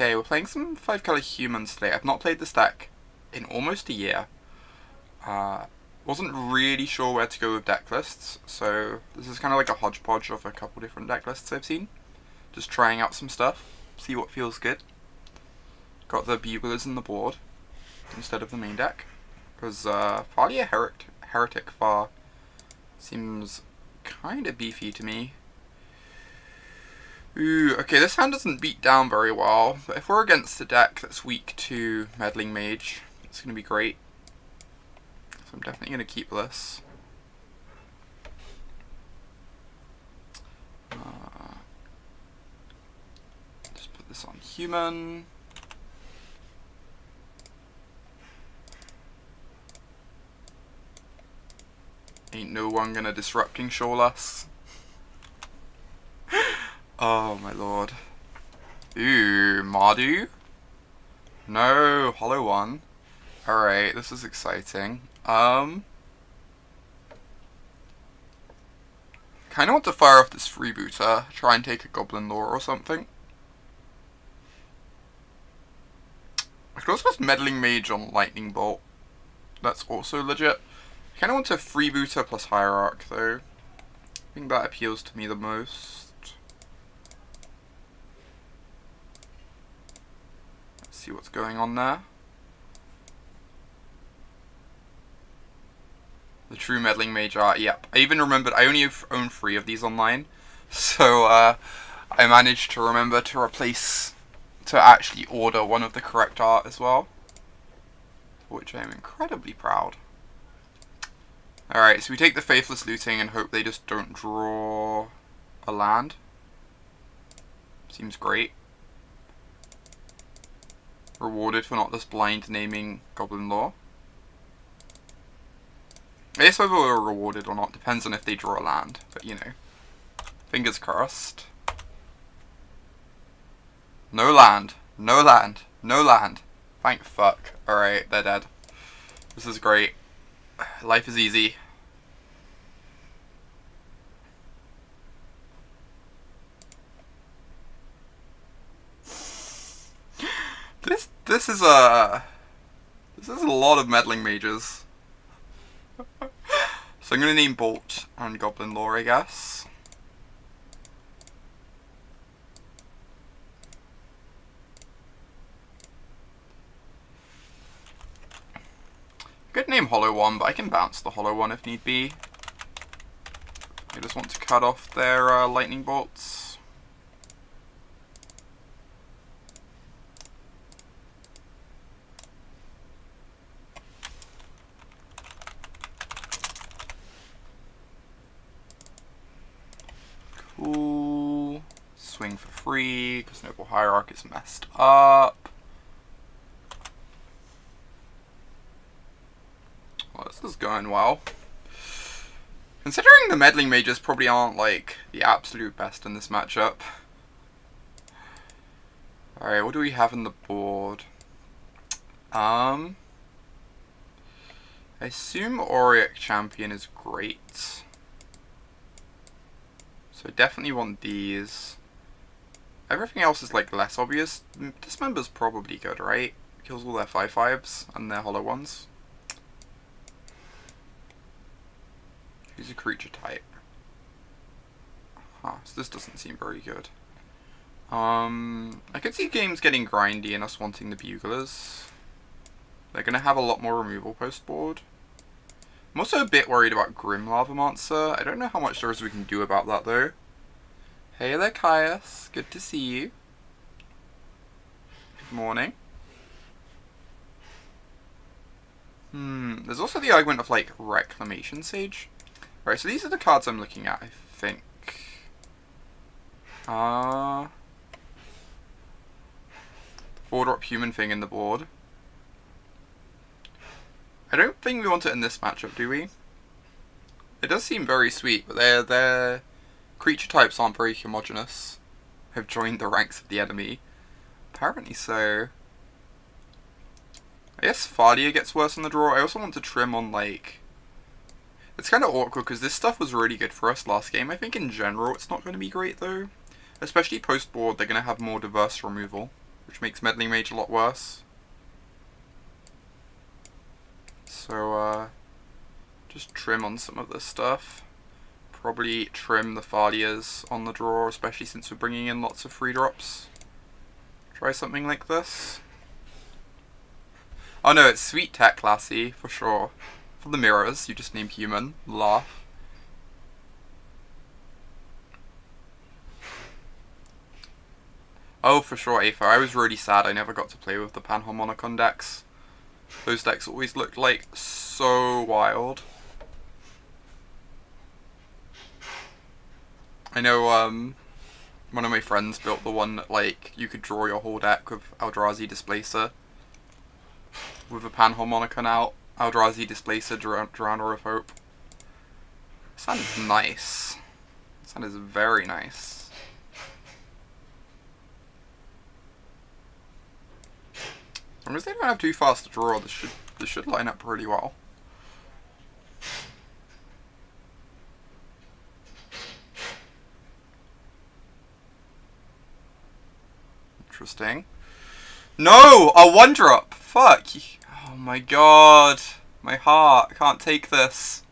Okay, we're playing some 5-color humans today. I've not played this deck in almost a year. Wasn't really sure where to go with deck lists, so this is kind of like a hodgepodge of a couple different deck lists I've seen. Just trying out some stuff, see what feels good. Got the Buglers in the board instead of the main deck, because Thalia Heretic far seems kind of beefy to me. Ooh, okay, this hand doesn't beat down very well, but if we're against a deck that's weak to Meddling Mage, it's going to be great. So I'm definitely going to keep this. Just put this on human. Ain't no one gonna Disrupting Shoal us. Oh my lord. Ooh, Mardu? No, Hollow One. Alright, this is exciting. Kinda want to fire off this Freebooter, try and take a Goblin Lore or something. I could also just Meddling Mage on Lightning Bolt. That's also legit. I kinda want a Freebooter plus Hierarch though. I think that appeals to me the most. Let's see what's going on there. The true Meddling Mage art, yep. I even remembered, I only own 3 of these online. So, I managed to remember to actually order one of the correct art as well. For which I am incredibly proud. Alright, so we take the Faithless Looting and hope they just don't draw a land. Seems great. Rewarded for not just blind naming Goblin Lore. I guess whether we're rewarded or not depends on if they draw a land, but you know. Fingers crossed. No land. No land. No land. Thank fuck. Alright, they're dead. This is great. Life is easy. This is a lot of Meddling Mages. So I'm gonna name Bolt and Goblin Lore, I guess. Could name Hollow One, but I can bounce the Hollow One if need be. I just want to cut off their lightning bolts. Cool. Swing for free, because Noble Hierarch is messed up. Well, this is going well. Considering the Meddling Mages probably aren't, like, the absolute best in this matchup. Alright, what do we have on the board? I assume Auriok Champion is great. So I definitely want these. Everything else is, like, less obvious. Dismember's probably good, right? Kills all their 5/5s and their Hollow Ones. Who's a creature type? Huh, so this doesn't seem very good. I could see games getting grindy and us wanting the Buglers. They're gonna have a lot more removal post board. I'm also a bit worried about Grim Lavamancer. I don't know how much there is we can do about that though. Hey there, Caius. Good to see you. Good morning. There's also the argument of, like, Reclamation Sage. Right, so these are the cards I'm looking at, I think. 4-drop human thing in the board. I don't think we want it in this matchup, do we? It does seem very sweet, but their creature types aren't very homogeneous. Have joined the ranks of the enemy. Apparently so. I guess Thalia gets worse on the draw. I also want to trim on, like... It's kind of awkward because this stuff was really good for us last game. I think in general it's not going to be great though. Especially post-board, they're going to have more diverse removal, which makes Meddling Mage a lot worse. So, just trim on some of this stuff. Probably trim the Thalias on the draw, especially since we're bringing in lots of free drops. Try something like this. Oh no, it's Sweet Tech Classy, for sure. For the mirrors, you just name human. Laugh. Oh, for sure, Aether. I was really sad I never got to play with the Panharmonicon decks. Those decks always looked like so wild. I know one of my friends built the one that like you could draw your whole deck with Eldrazi Displacer. With a Panharmonicon out, Eldrazi Displacer, Drowner of Hope. This hand is nice. This hand is very nice. As long as they don't have too fast to draw, this should line up pretty well. Interesting. No! A 1-drop! Fuck! Oh my god. My heart. I can't take this.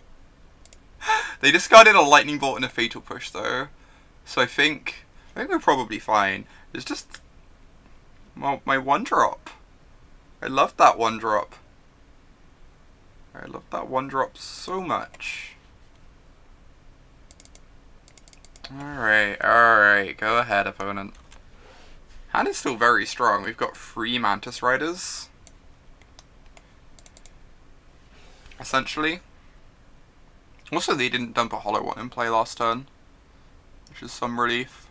They discarded a Lightning Bolt and a Fatal Push though. So I think we're probably fine. It's just... well, my 1-drop. I loved that 1-drop. I loved that 1-drop so much. Alright, go ahead, opponent. Hand is still very strong. We've got 3 Mantis Riders. Essentially. Also, they didn't dump a Hollow One in play last turn, which is some relief.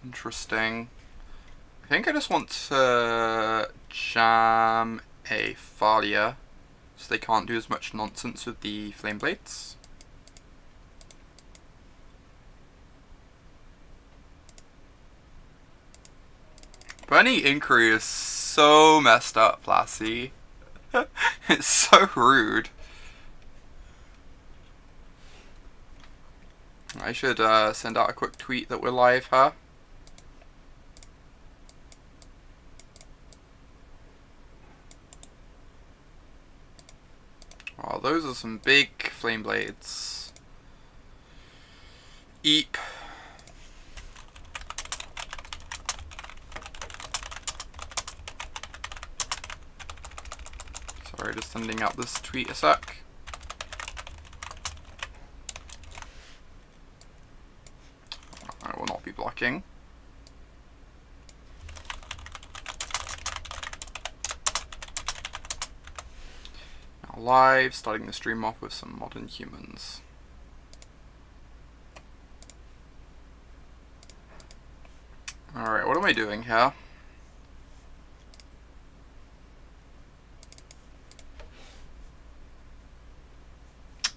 Interesting. I think I just want to jam a Thalia so they can't do as much nonsense with the Flame Blades. Burning Inquiry is so messed up, Lassie. It's so rude. I should send out a quick tweet that we're live here. Oh, those are some big Flame Blades. Eep. Sorry, just sending out this tweet a sec. I will not be blocking. Now live, starting the stream off with some Modern Humans. Alright, what am I doing here?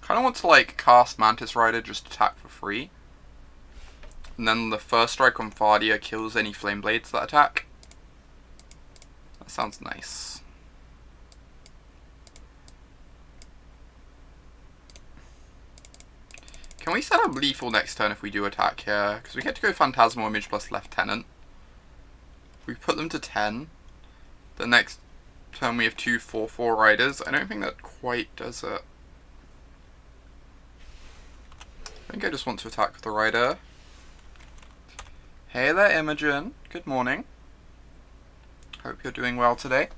Kinda want to like cast Mantis Rider, just attack for free. And then the first strike on Thalia kills any Flame Blades that attack. That sounds nice. Can we set up lethal next turn if we do attack here? Because we get to go Phantasmal Image plus Lieutenant. We put them to 10. The next turn we have 2 4/4 Riders. I don't think that quite does it. I think I just want to attack with the Rider. Hey there, Imogen. Good morning. Hope you're doing well today.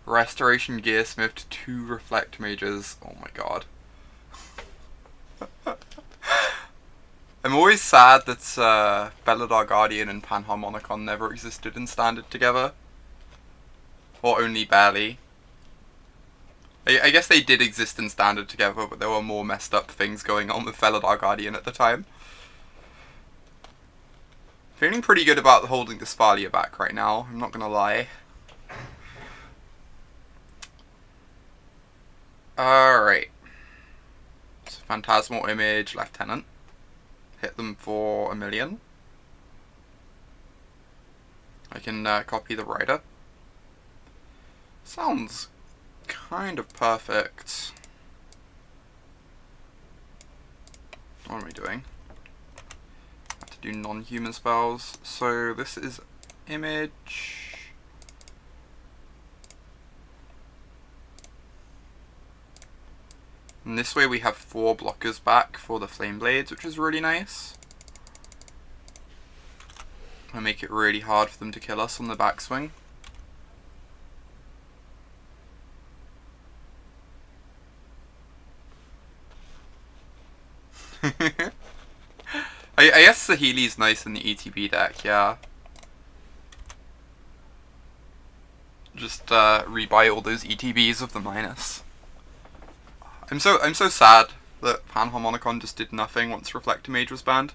Restoration Gearsmith, 2 Reflector Mages. Oh my god. I'm always sad that Felidar Guardian and Panharmonicon never existed in Standard together. Or only barely. I guess they did exist in Standard together, but there were more messed up things going on with Felidar Guardian at the time. Feeling pretty good about holding this Thalia back right now, I'm not gonna lie. Alright. So Phantasmal Image, Lieutenant. Hit them for 1,000,000. I can copy the Rider. Sounds kind of perfect. What am I doing? I have to do non-human spells. So this is Image. And this way we have 4 blockers back for the Flame Blades, which is really nice. And make it really hard for them to kill us on the backswing. I guess the Healy's nice in the ETB deck, yeah. Just rebuy all those ETBs of the minus. I'm so sad that Panharmonicon just did nothing once Reflector Mage was banned.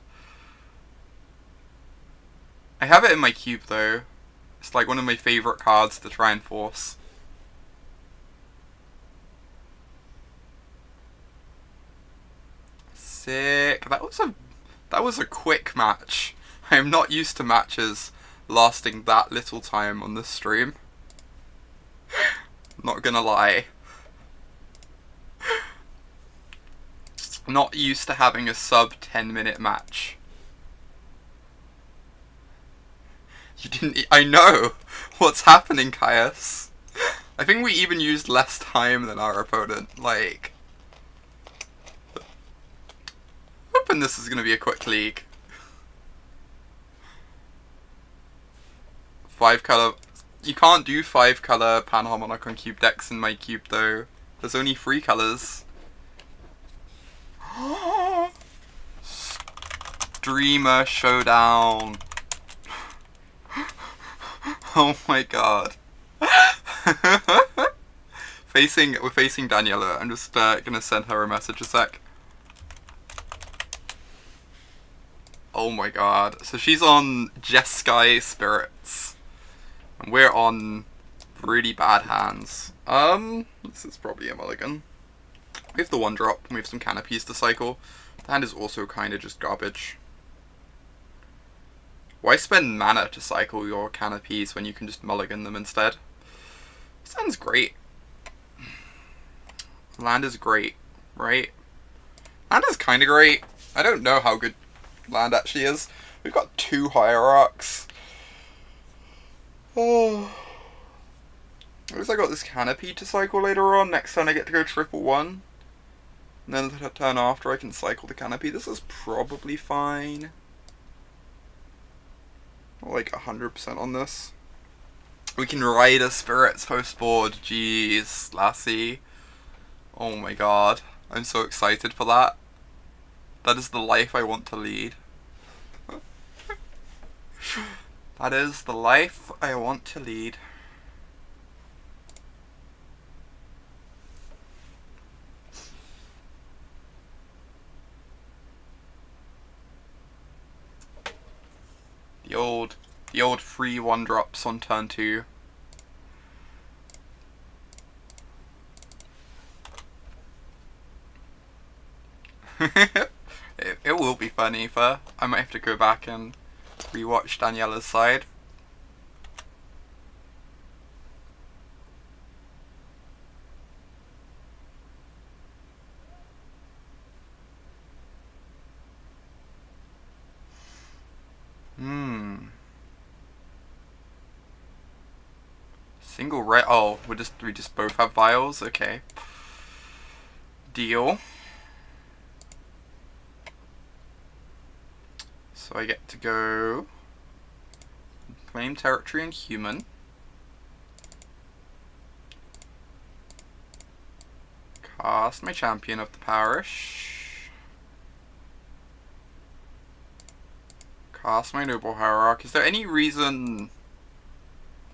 I have it in my cube though. It's like one of my favourite cards to try and force. Sick. That was a quick match. I am not used to matches lasting that little time on this stream. Not gonna lie. Not used to having a sub 10-minute match. You didn't. I know! What's happening, Caius? I think we even used less time than our opponent. Like. Hoping this is gonna be a quick league. 5-color. You can't do 5-color Panharmonicon cube decks in my cube though. There's only 3 colors. Dreamer Showdown. Oh my god. We're facing Daniela. I'm just gonna send her a message a sec. Oh my god. So she's on Jeskai Spirits. And we're on really bad hands. This is probably a mulligan. We have the 1-drop, and we have some canopies to cycle. The hand is also kinda just garbage. Why spend mana to cycle your canopies when you can just mulligan them instead? This hand's great. Land is great, right? Land is kinda great. I don't know how good land actually is. We've got 2 Hierarchs. Oh. At least I got this canopy to cycle later on. Next turn I get to go 1/1. And then the turn after I can cycle the canopy. This is probably fine. Like 100% on this. We can ride a Spirits post board. Jeez, Lassie. Oh my god. I'm so excited for that. That is the life I want to lead. That is the life I want to lead. The old free 1-drops on turn 2. It will be fun, Aether. I might have to go back and rewatch Daniela's side. Single red. Oh, we just both have vials. Okay. Deal. So I get to go Unclaimed Territory and Human. Cast my Champion of the Parish. Cast my Noble Hierarch. Is there any reason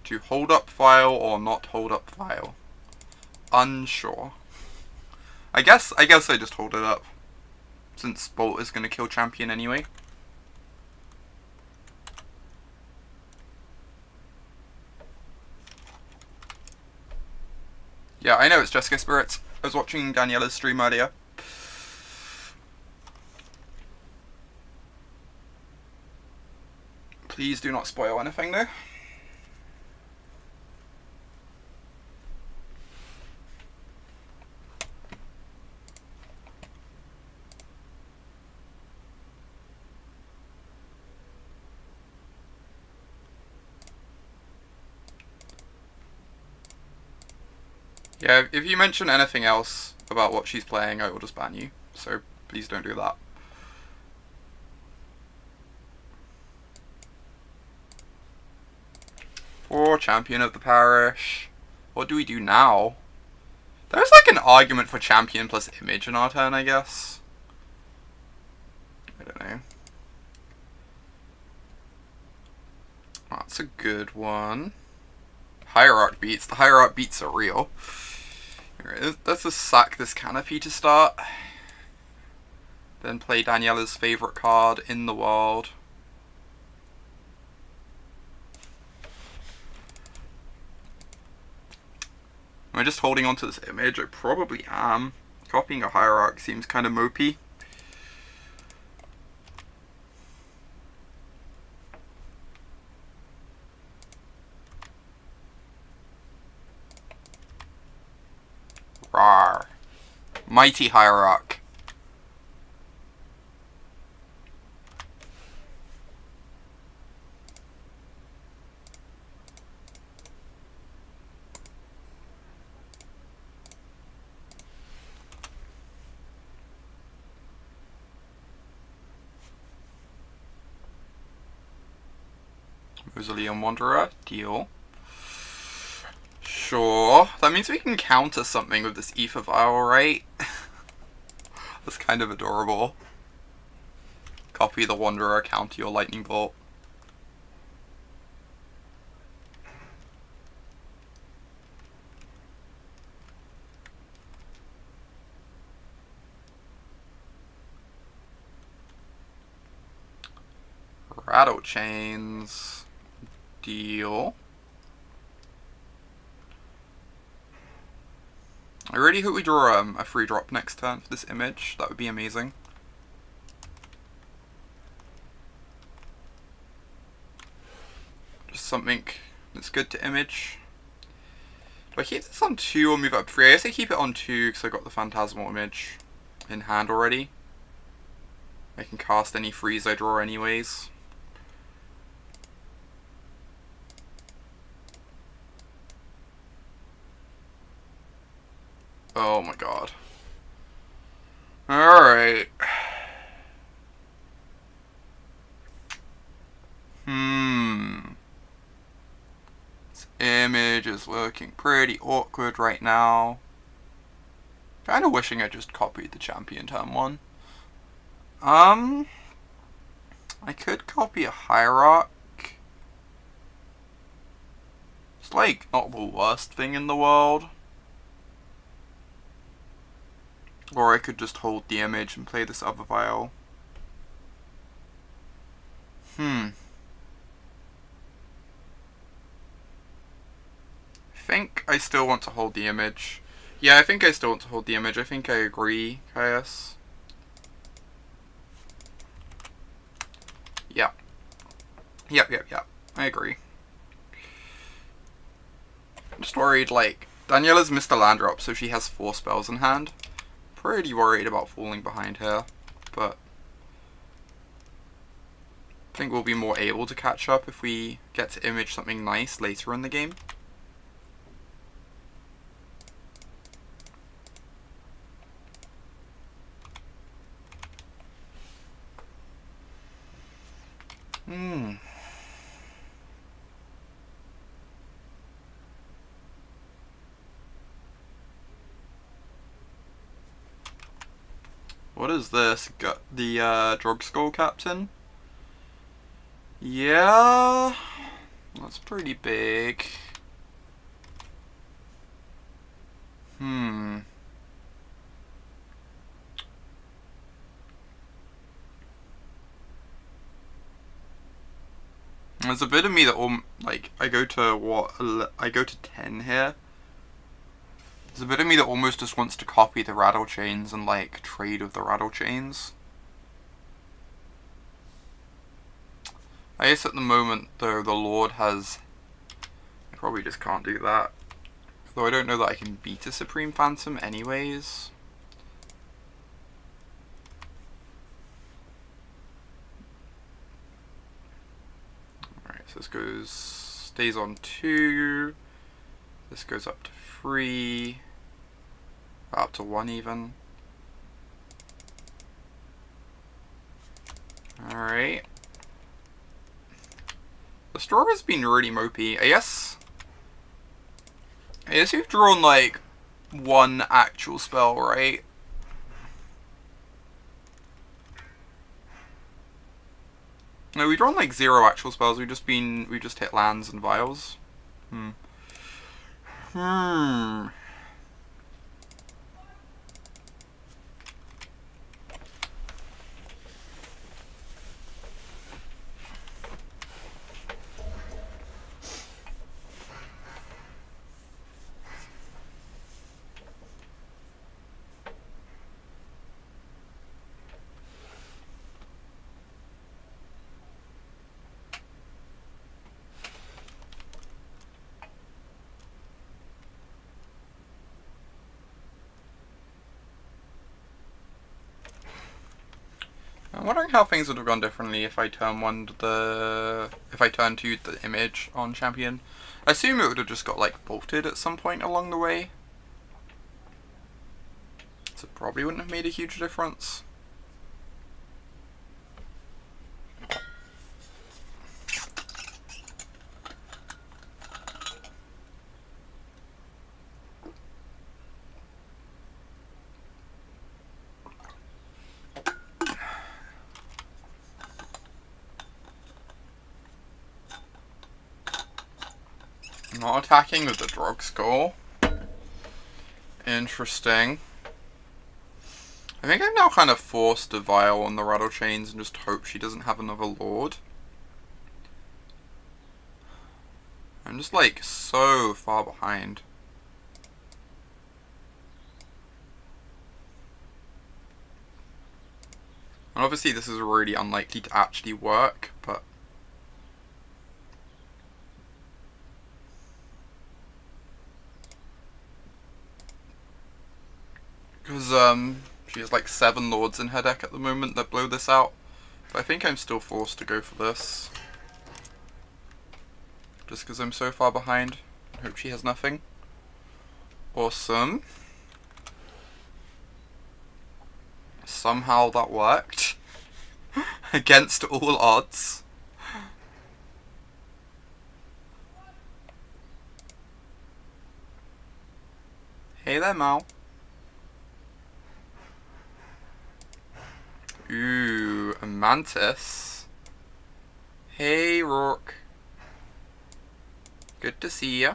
to hold up file or not hold up file? Unsure. I guess I just hold it up, since Bolt is gonna kill Champion anyway. Yeah, I know it's Jessica Spirits. I was watching Daniela's stream earlier. Please do not spoil anything though. Yeah, if you mention anything else about what she's playing, I will just ban you. So please don't do that. Poor champion of the parish. What do we do now? There's like an argument for champion plus image in our turn, I guess. I don't know. That's a good one. Hierarch beats. The Hierarch beats are real. Alright, let's just sack this Canopy to start. Then play Daniela's favourite card in the world. Am I just holding on to this image? I probably am. Copying a Hierarch seems kind of mopey. Rawr. Mighty Hierarch. Mausoleum Wanderer, deal. Sure. That means we can counter something with this Aether Vial, right? That's kind of adorable. Copy the Wanderer, counter your Lightning Bolt. Rattle Chains. Deal. I really hope we draw a free drop next turn for this image. That would be amazing. Just something that's good to image. Do I keep this on 2 or move up 3? I guess I keep it on 2 because I got the Phantasmal Image in hand already. I can cast any freeze I draw anyways. Oh my god. Alright. This image is looking pretty awkward right now. Kinda wishing I just copied the champion turn 1. I could copy a Hierarch. It's like not the worst thing in the world. Or I could just hold the image and play this other vial. I think I still want to hold the image. Yeah, I think I still want to hold the image. I think I agree, Caius. Yeah. Yep. I agree. I'm just worried, like, Daniela's missed a land drop, so she has 4 spells in hand. Pretty worried about falling behind her, but I think we'll be more able to catch up if we get to image something nice later in the game. What is this? Got the Drug Skull Captain? Yeah, that's pretty big. There's a bit of me that like I go to 10 here. There's a bit of me that almost just wants to copy the Rattle Chains and like trade with the Rattle Chains. I guess at the moment though the Lord has, I probably just can't do that. Though I don't know that I can beat a Supreme Phantom anyways. Alright, so this stays on 2. This goes up to 3. Up to 1 even. Alright. The straw has been really mopey. I guess you've drawn like 1 actual spell, right? No, we've drawn like 0 actual spells. We've just hit lands and vials. I'm wondering how things would have gone differently if I turned to the image on champion. I assume it would have just got like bolted at some point along the way. So it probably wouldn't have made a huge difference. Not attacking with the drug skull. Interesting. I think I'm now kind of forced to vial on the rattle chains and just hope she doesn't have another lord. I'm just like so far behind. And obviously this is really unlikely to actually work, but because she has like 7 lords in her deck at the moment that blow this out. But I think I'm still forced to go for this. Just because I'm so far behind. I hope she has nothing. Awesome. Somehow that worked. Against all odds. Hey there, Mal. Ooh, a Mantis. Hey, Rourke. Good to see ya.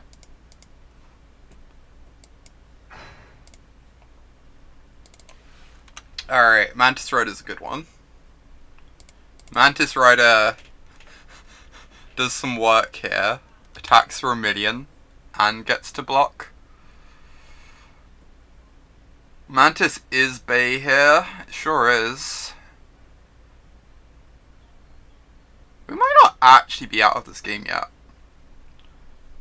Alright, Mantis Rider is a good one. Mantis Rider does some work here. Attacks for 1,000,000 and gets to block. Mantis is Bay here. It sure is. We might not actually be out of this game yet.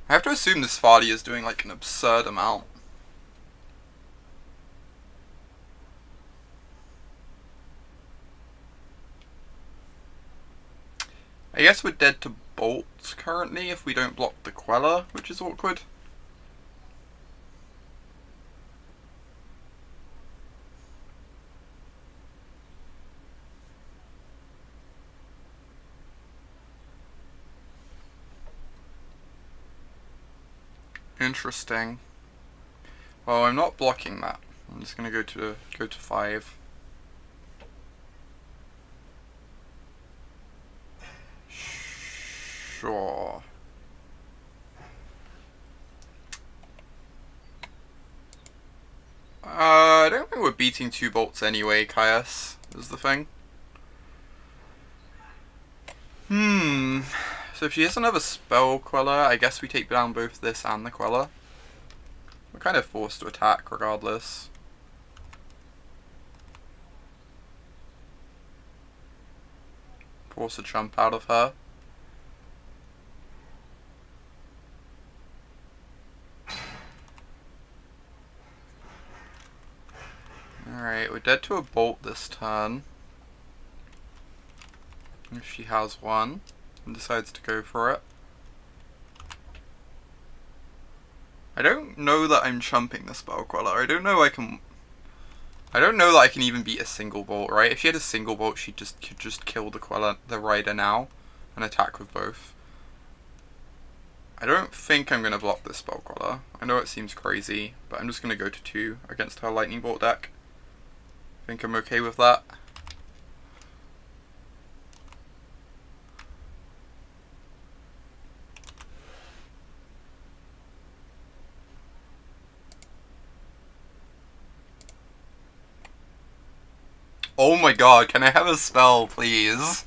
I have to assume this Thalia is doing like an absurd amount. I guess we're dead to Bolt currently if we don't block the Queller, which is awkward. Interesting. Well, I'm not blocking that. I'm just gonna go to 5. Sure. I don't think we're beating 2 bolts anyway, Caius, is the thing. So if she has another spell Queller, I guess we take down both this and the Queller. We're kind of forced to attack regardless. Force a jump out of her. Alright, we're dead to a bolt this turn. If she has one. And decides to go for it. I don't know that I'm chumping the Spell Queller. I don't know that I can even beat a single bolt, right? If she had a single bolt, she could just kill the Rider now and attack with both. I don't think I'm gonna block this Spell Queller. I know it seems crazy, but I'm just gonna go to 2 against her Lightning Bolt deck. I think I'm okay with that. Oh my god, can I have a spell, please?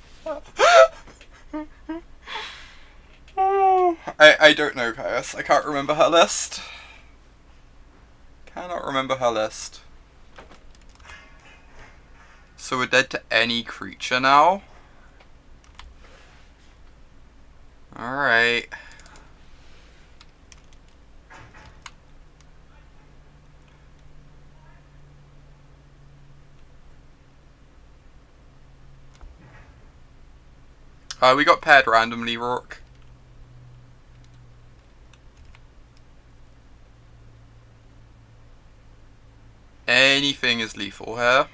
I don't know, Caius. I can't remember her list. Cannot remember her list. So we're dead to any creature now? Alright. We got paired randomly, Rourke. Anything is lethal here.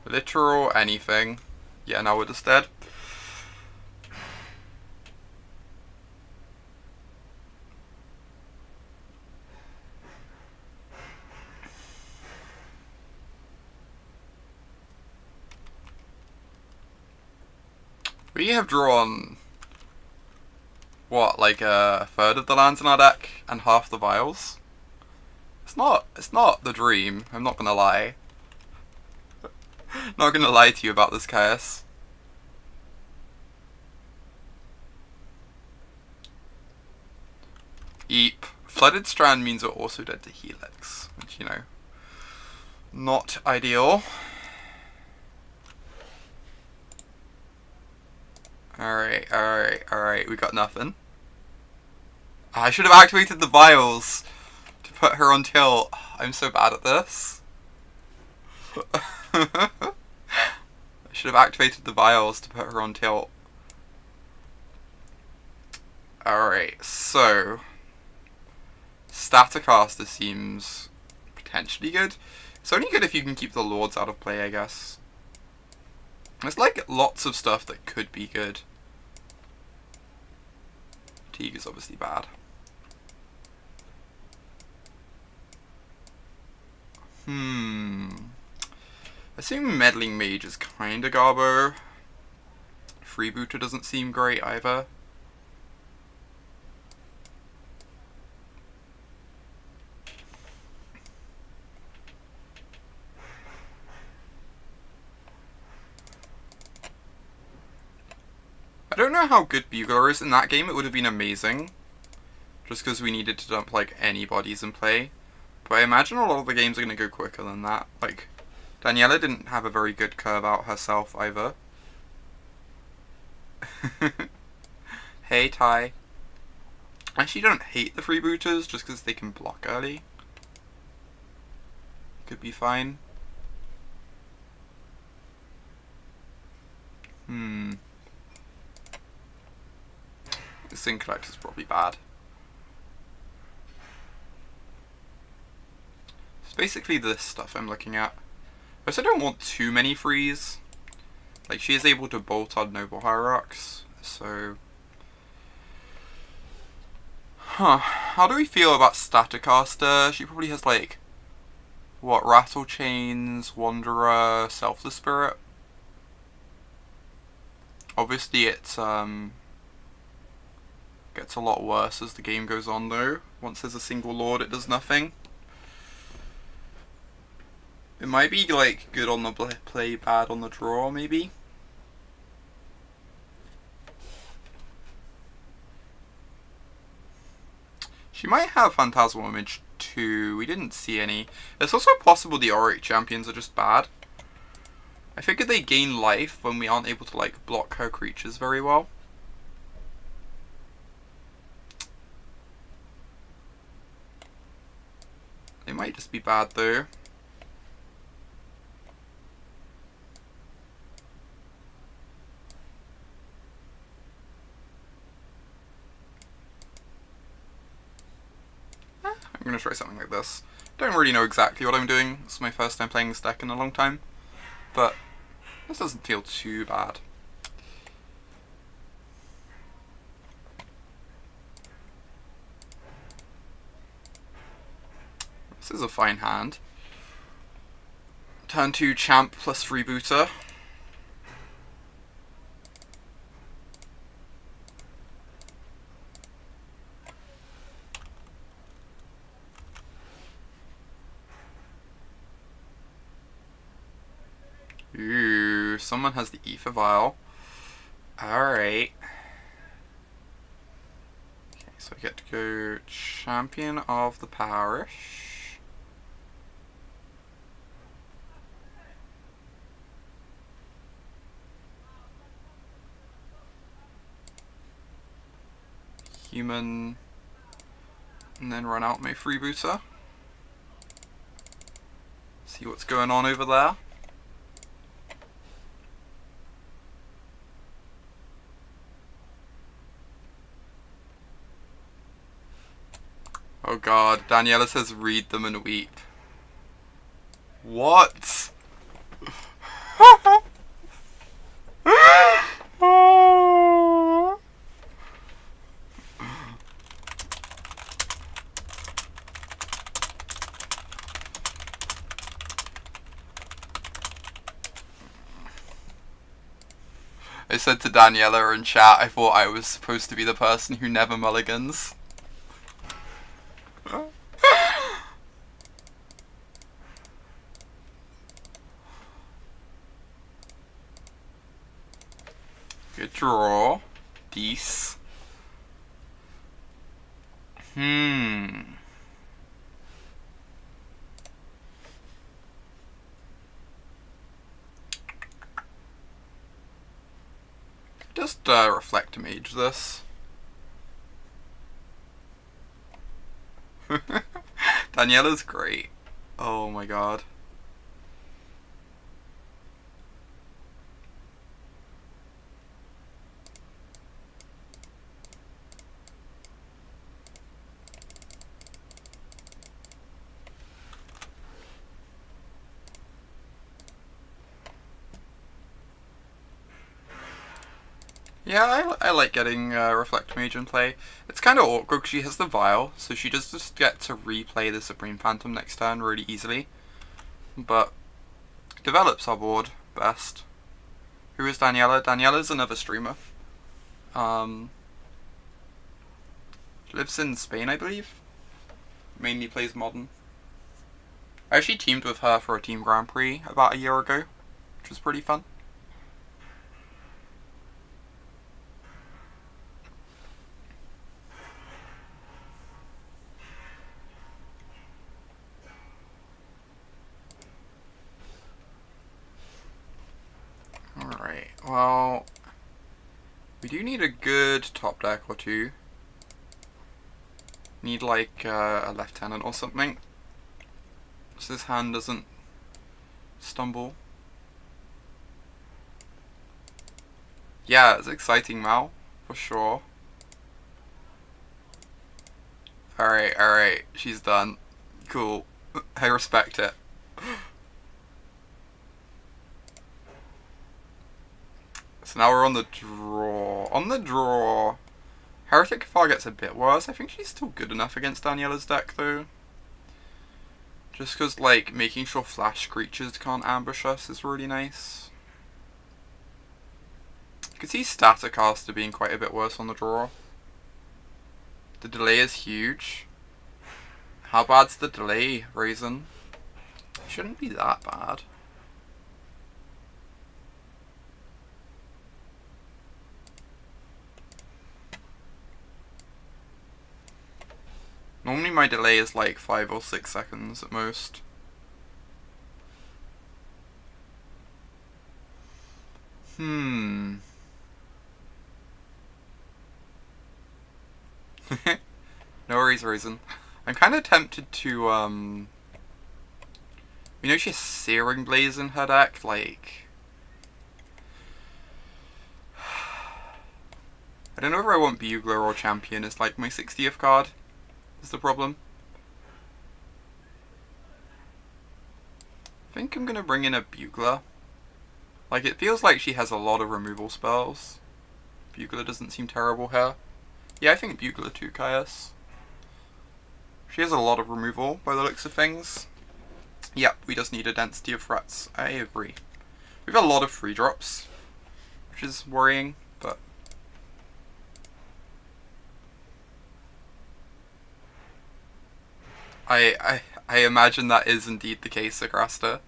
Literal anything. Yeah, now we're just dead. We have drawn, what, like a third of the lands in our deck and half the vials? It's not the dream, I'm not gonna lie. Not gonna lie to you about this, Caius. Eep. Flooded Strand means we're also dead to Helix, which, you know, not ideal. Alright, we got nothing. I should have activated the vials to put her on tilt. I'm so bad at this. I should have activated the vials to put her on tilt. Alright, so Staticaster seems potentially good. It's only good if you can keep the Lords out of play, I guess. There's like lots of stuff that could be good. Teeg is obviously bad. I assume Meddling Mage is kinda garbo. Freebooter doesn't seem great either. I don't know how good Bugler is in that game. It would have been amazing. Just because we needed to dump like any bodies in play. But I imagine a lot of the games are going to go quicker than that. Like, Daniela didn't have a very good curve out herself either. Hey, Ty. I actually don't hate the freebooters just because they can block early. Could be fine. The Sync Collector's probably bad. It's basically this stuff I'm looking at. I also don't want too many frees. Like, she is able to bolt on Noble Hierarchs, so... How do we feel about Staticaster? She probably has, like, what, Rattle Chains, Wanderer, Selfless Spirit? Obviously it's, gets a lot worse as the game goes on, though. Once there's a single Lord, it does nothing. It might be, like, good on the play, bad on the draw, maybe? She might have Phantasmal Image too. We didn't see any. It's also possible the Auriok Champions are just bad. I figured they gain life when we aren't able to, like, block her creatures very well. They might just be bad, though. I'm going to try something like this. Don't really know exactly what I'm doing. It's my first time playing this deck in a long time. But this doesn't feel too bad. This is a fine hand. Turn 2 Champ plus Freebooter. Ooh, someone has the Aether Vial. Alright. Okay, so I get to go Champion of the Parish. Human. And then run out my Freebooter. See what's going on over there. Oh god, Daniela says read them and weep. What? I said to Daniela in chat, I thought I was supposed to be the person who never mulligans. Good draw. Dece. Just Reflector Mage this. Daniela's great. Oh my god. Yeah, I like getting Reflector Mage in play. It's kind of awkward because she has the Vial, so she does just get to replay the Supreme Phantom next turn really easily. But develops our board best. Who is Daniela? Daniela's another streamer. She lives in Spain, I believe. Mainly plays Modern. I actually teamed with her for a Team Grand Prix about a year ago, which was pretty fun. Alright, well, we do need a good top deck or two. Need like a lieutenant or something, so this hand doesn't stumble. Yeah, it's exciting, Mal, for sure. Alright, she's done. Cool. I respect it. So now we're on the draw. On the draw, Heretic Cathar gets a bit worse. I think she's still good enough against Daniela's deck, though. Just because, like, making sure flash creatures can't ambush us is really nice. You could see Staticaster being quite a bit worse on the draw. The delay is huge. How bad's the delay, Raisin? Shouldn't be that bad. Normally my delay is like 5 or 6 seconds at most. No worries, Raisin. I'm kind of tempted to, you know she has Searing Blaze in her deck, like... I don't know if I want Bugler or Champion as like my 60th card, is the problem. I think I'm gonna bring in a Bugler. Like, it feels like she has a lot of removal spells. Bugler doesn't seem terrible here. Yeah, I think Bugler too, Caius. She has a lot of removal by the looks of things. Yep, we just need a density of threats. I agree. We've got a lot of free drops, which is worrying, but... I imagine that is indeed the case, Agrasta.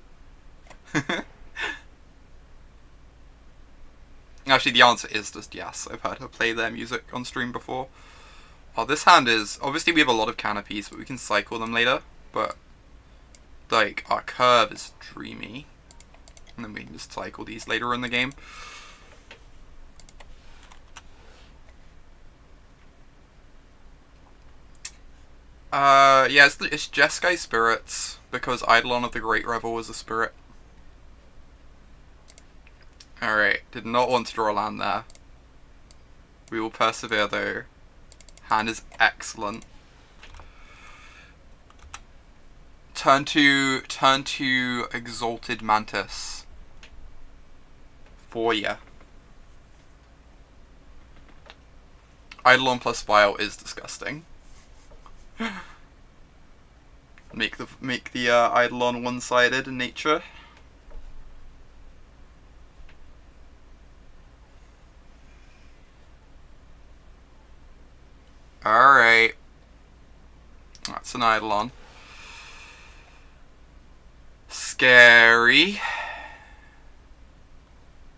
Actually, the answer is just yes. I've heard her play their music on stream before. Oh, this hand is... Obviously, we have a lot of canopies, but we can cycle them later. But, like, our curve is dreamy. And then we can just cycle these later in the game. Yeah, it's Jeskai Spirits, because Eidolon of the Great Revel was a spirit. Alright, did not want to draw a land there. We will persevere though. Hand is excellent. Turn to Exalted Mantis. For ya. Eidolon plus Vial is disgusting. Make the Eidolon one-sided in nature. Alright. That's an Eidolon. Scary.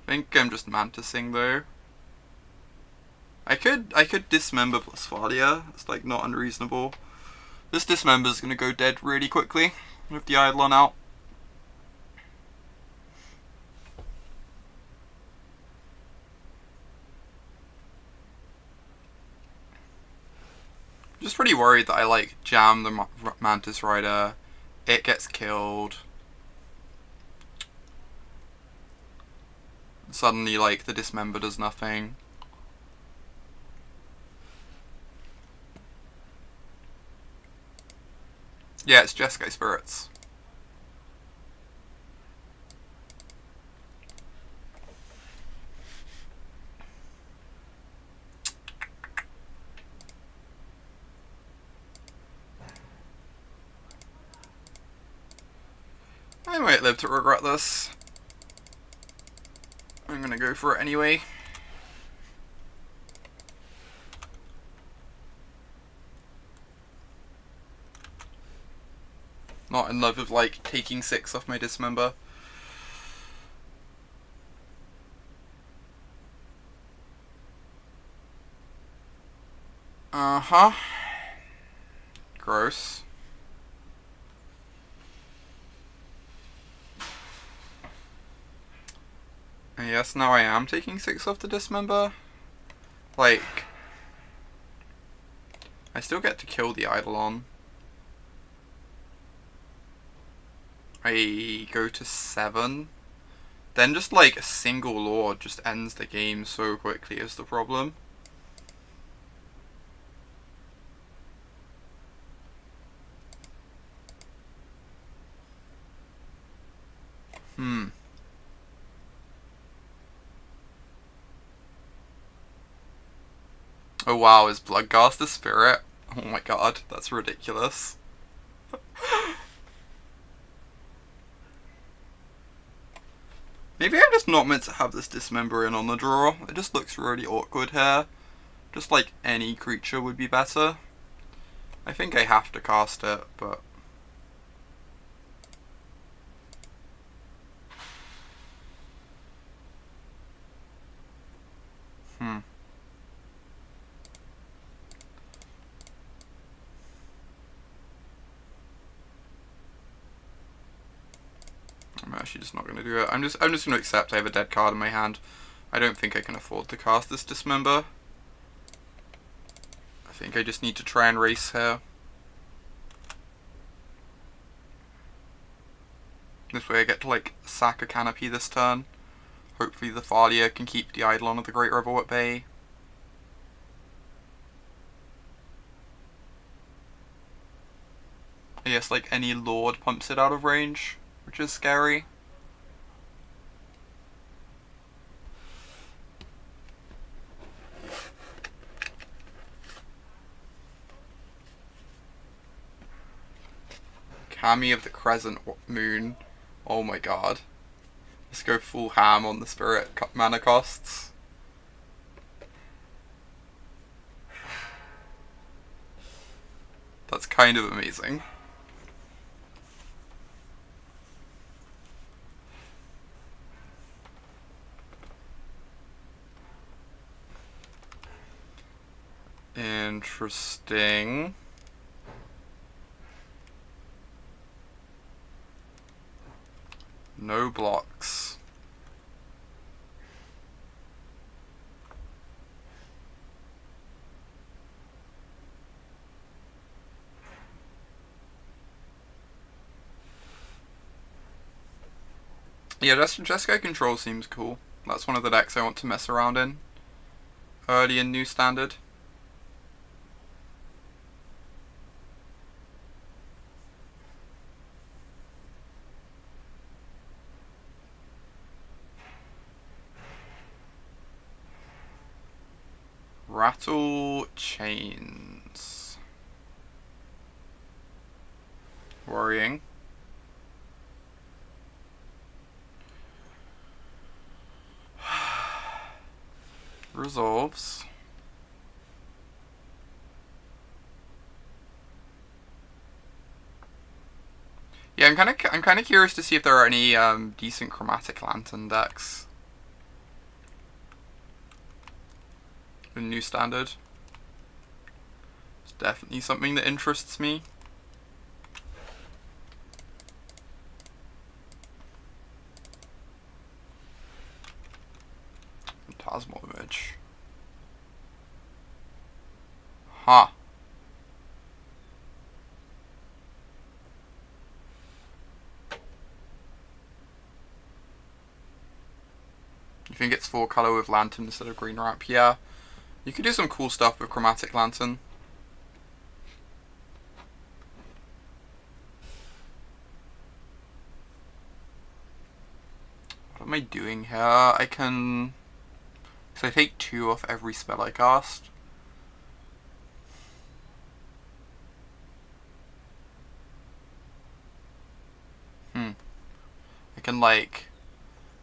I think I'm just mantising though. I could Dismember plus Thalia. It's like not unreasonable. This Dismember's gonna go dead really quickly with the Eidolon out. Just pretty worried that I like jam the Mantis Rider, it gets killed. Suddenly, like, the Dismember does nothing. Yeah, it's Jeskai Spirits. I might live to regret this. I'm gonna go for it anyway. Not in love with, like, taking 6 off my Dismember. Uh-huh. Gross. And yes, now I am taking 6 off the Dismember. Like, I still get to kill the Eidolon. I go to 7. Then just like a single Lord just ends the game so quickly is the problem. Oh wow, is Bloodghast the spirit? Oh my god, that's ridiculous. Maybe I'm just not meant to have this Dismember in on the draw. It just looks really awkward here. Just like any creature would be better. I think I have to cast it, but... I'm actually just not going to do it. I'm just going to accept I have a dead card in my hand. I don't think I can afford to cast this Dismember. I think I just need to try and race here. This way I get to like sack a Canopy this turn. Hopefully the Thalia can keep the Eidolon of the Great Revel at bay. I guess like any Lord pumps it out of range, which is scary. Kami of the Crescent Moon. Oh my god. Let's go full ham on the spirit mana costs. That's kind of amazing. Interesting. No blocks. Yeah, Jeskai Control seems cool. That's one of the decks I want to mess around in. Early in New Standard. Rattle Chains. Worrying. Resolves. Yeah, I'm kind of curious to see if there are any decent Chromatic Lantern decks in New Standard. It's definitely something that interests me. Phantasmal Image. Huh. You think it's 4-color with Lantern instead of green wrap? Yeah. You could do some cool stuff with Chromatic Lantern. What am I doing here? I can... So I take 2 off every spell I cast. I can, like,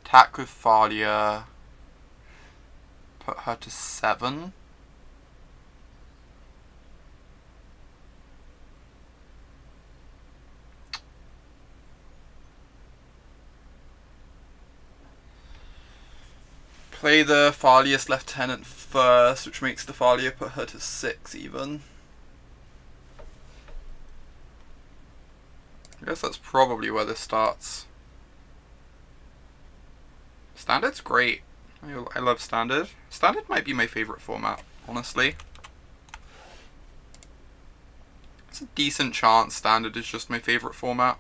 attack with Thalia, put her to 7. Play the Thalia's Lieutenant first, which makes the Thalia put her to 6 even. I guess that's probably where this starts. Standard's great. I love Standard. Standard might be my favourite format, honestly. It's a decent chance Standard is just my favourite format.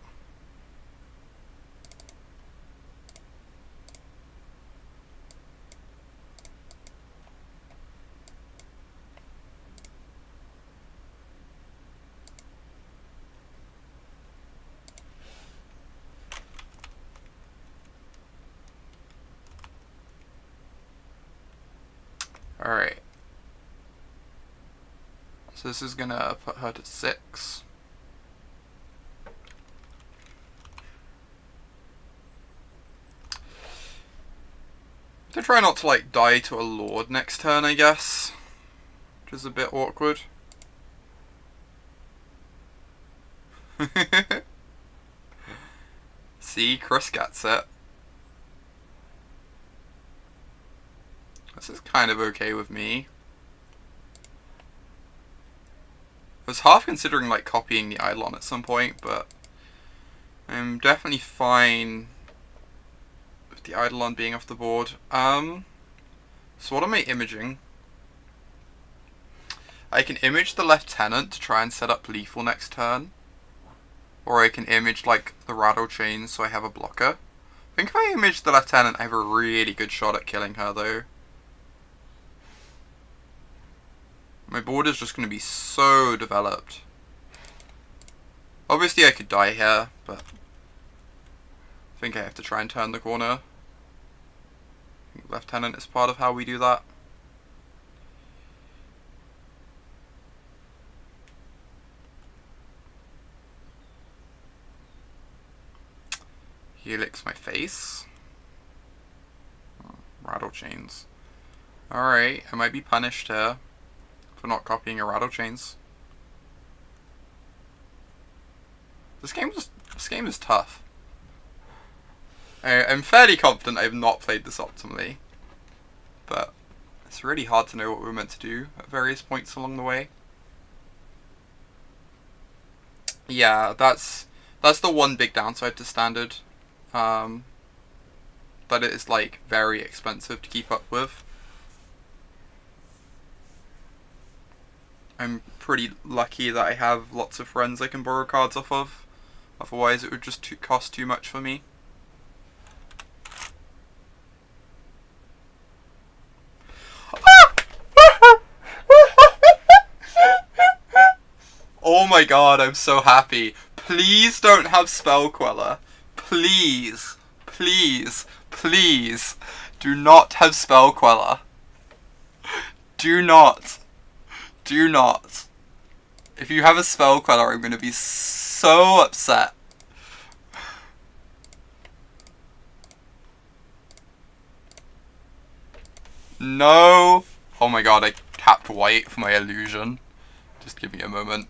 Alright. So this is gonna put her to 6. To try not to like die to a Lord next turn, I guess. Which is a bit awkward. See, Chris gets it. This is kind of okay with me. I was half considering like copying the Eidolon at some point, but I'm definitely fine with the Eidolon being off the board. So what am I imaging? I can image the Lieutenant to try and set up lethal next turn. Or I can image like the Rattle Chains so I have a blocker. I think if I image the Lieutenant, I have a really good shot at killing her though. My board is just going to be so developed. Obviously I could die here, but think I have to try and turn the corner. I think Lieutenant is part of how we do that. He licks my face. Oh, rattle chains. Alright, I might be punished here for not copying a rattle chains. This game is tough. I'm fairly confident I have not played this optimally, but it's really hard to know what we're meant to do at various points along the way. Yeah, that's the one big downside to standard. That it is like very expensive to keep up with. I'm pretty lucky that I have lots of friends I can borrow cards off of. Otherwise it would just cost too much for me. Oh my god, I'm so happy. Please don't have Spell Queller. Please, please, please do not have Spell Queller. Do not. Do not. If you have a Spell Queller, I'm going to be so upset. No. Oh my god, I tapped white for my illusion. Just give me a moment.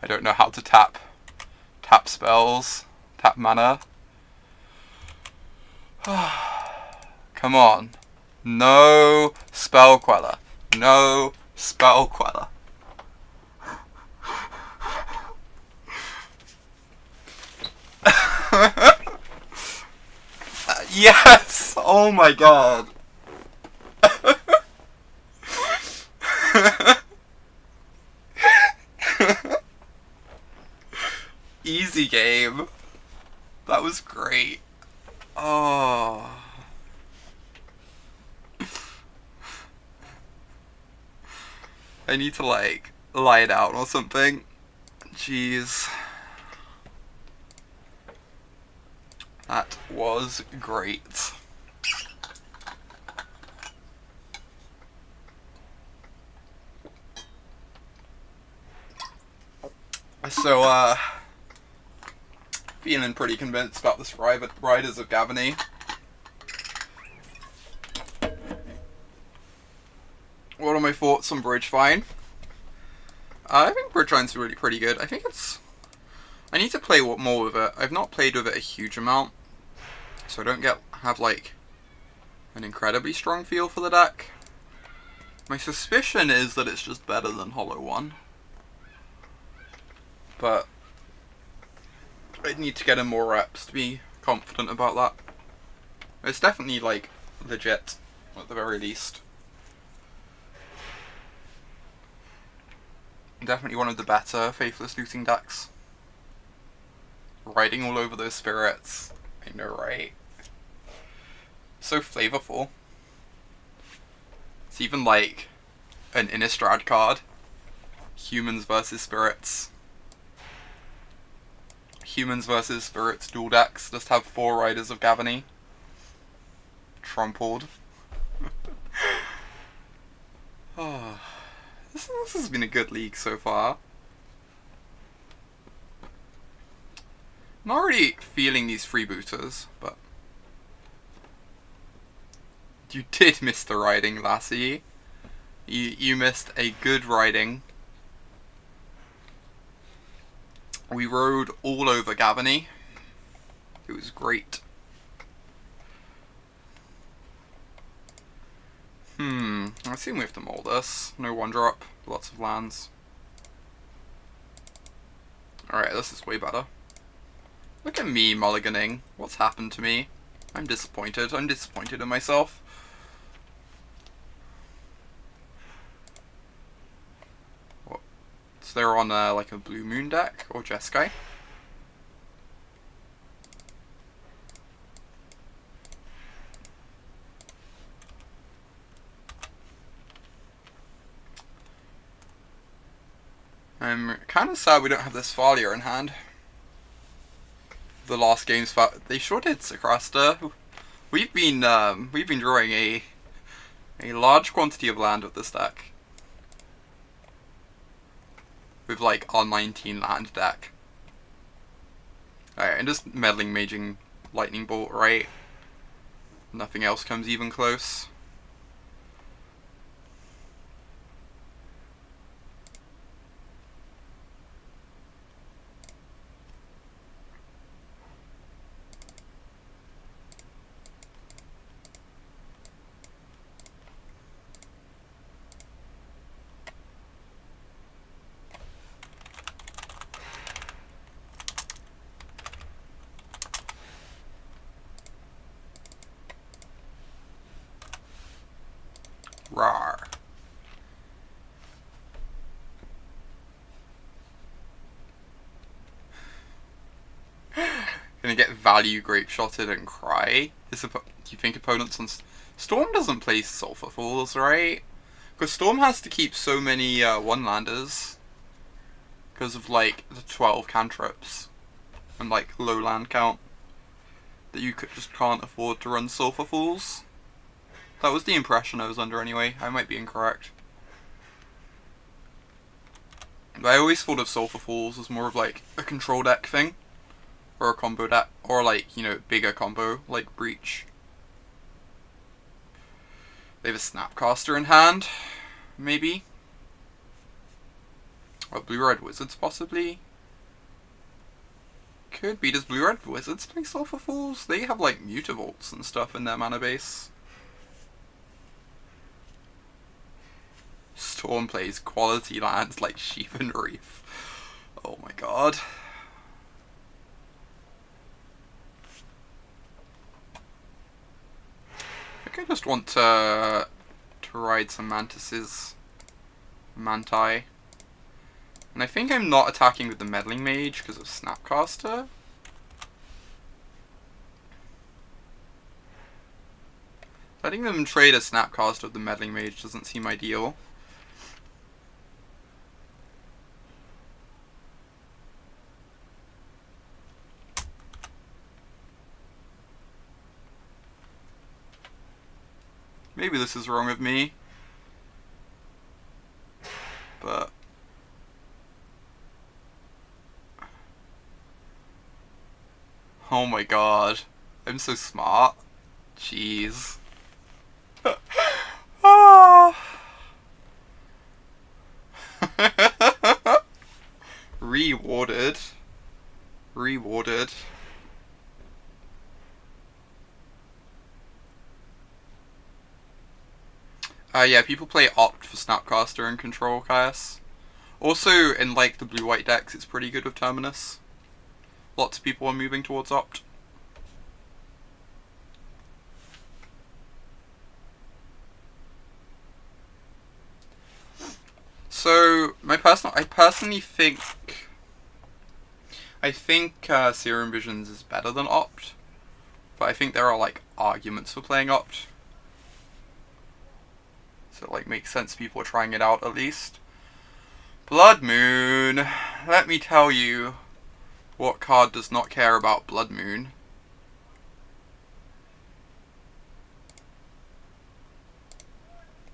I don't know how to tap spells, tap mana. Come on. No Spell Queller. No Spell Queller. Yes! Oh my god. Easy game. That was great. Oh. I need to like lie down or something. Jeez. That was great. So, feeling pretty convinced about this Riders of Gavony. What are my thoughts on Bridgefine? I think Bridgefine's really pretty good. I think it's... I need to play more with it. I've not played with it a huge amount, so I don't have like an incredibly strong feel for the deck. My suspicion is that it's just better than Hollow 1. But I'd need to get in more reps to be confident about that. It's definitely like legit, at the very least. Definitely one of the better Faithless Looting decks. Riding all over those spirits. I know, right? So flavorful. It's even like an Innistrad card. Humans versus spirits. Humans versus spirits dual decks. Just have 4 Riders of Gavony. Trampled. Oh, this has been a good league so far. I'm not really feeling these freebooters, but... You did miss the riding, lassie. You missed a good riding. We rode all over Gavony. It was great. I assume we have to mold this. No 1-drop, lots of lands. Alright, this is way better. Look at me mulliganing. What's happened to me? I'm disappointed. I'm disappointed in myself. What? So they're on like a Blue Moon deck or Jeskai? I'm kind of sad we don't have this Thalia in hand. the last game's they sure did, Sacrasta. We've been drawing a large quantity of land with this deck. With like our 19 land deck. Alright, and just Meddling Maging Lightning Bolt, right? Nothing else comes even close. Rawr. Gonna get value grape shotted and cry. Do you think opponents on Storm doesn't play Sulphur Falls, right? Because Storm has to keep so many one-landers because of like the 12 cantrips and like low land count that you just can't afford to run Sulphur Falls. That was the impression I was under anyway. I might be incorrect. But I always thought of Sulphur Falls as more of like a control deck thing. Or a combo deck. Or like, you know, bigger combo, like Breach. They have a Snapcaster in hand, maybe. Or Blue-Red Wizards, possibly. Could be. Does Blue-Red Wizards play Sulphur Falls? They have like Mutavaults and stuff in their mana base. Storm plays quality lands like Sheep and Reef. Oh my god. I think I just want to ride some Mantises. Manti. And I think I'm not attacking with the Meddling Mage because of Snapcaster. Letting them trade a Snapcaster with the Meddling Mage doesn't seem ideal. Maybe this is wrong of me, but oh my god, I'm so smart. Jeez. Ah. Rewarded. Rewarded. Yeah, people play Opt for Snapcaster and Control Chaos. Also, in like the blue-white decks, it's pretty good with Terminus. Lots of people are moving towards Opt. So, I personally think Serum Visions is better than Opt, but I think there are like arguments for playing Opt. So it like makes sense people are trying it out at least. Blood Moon. Let me tell you what card does not care about Blood Moon.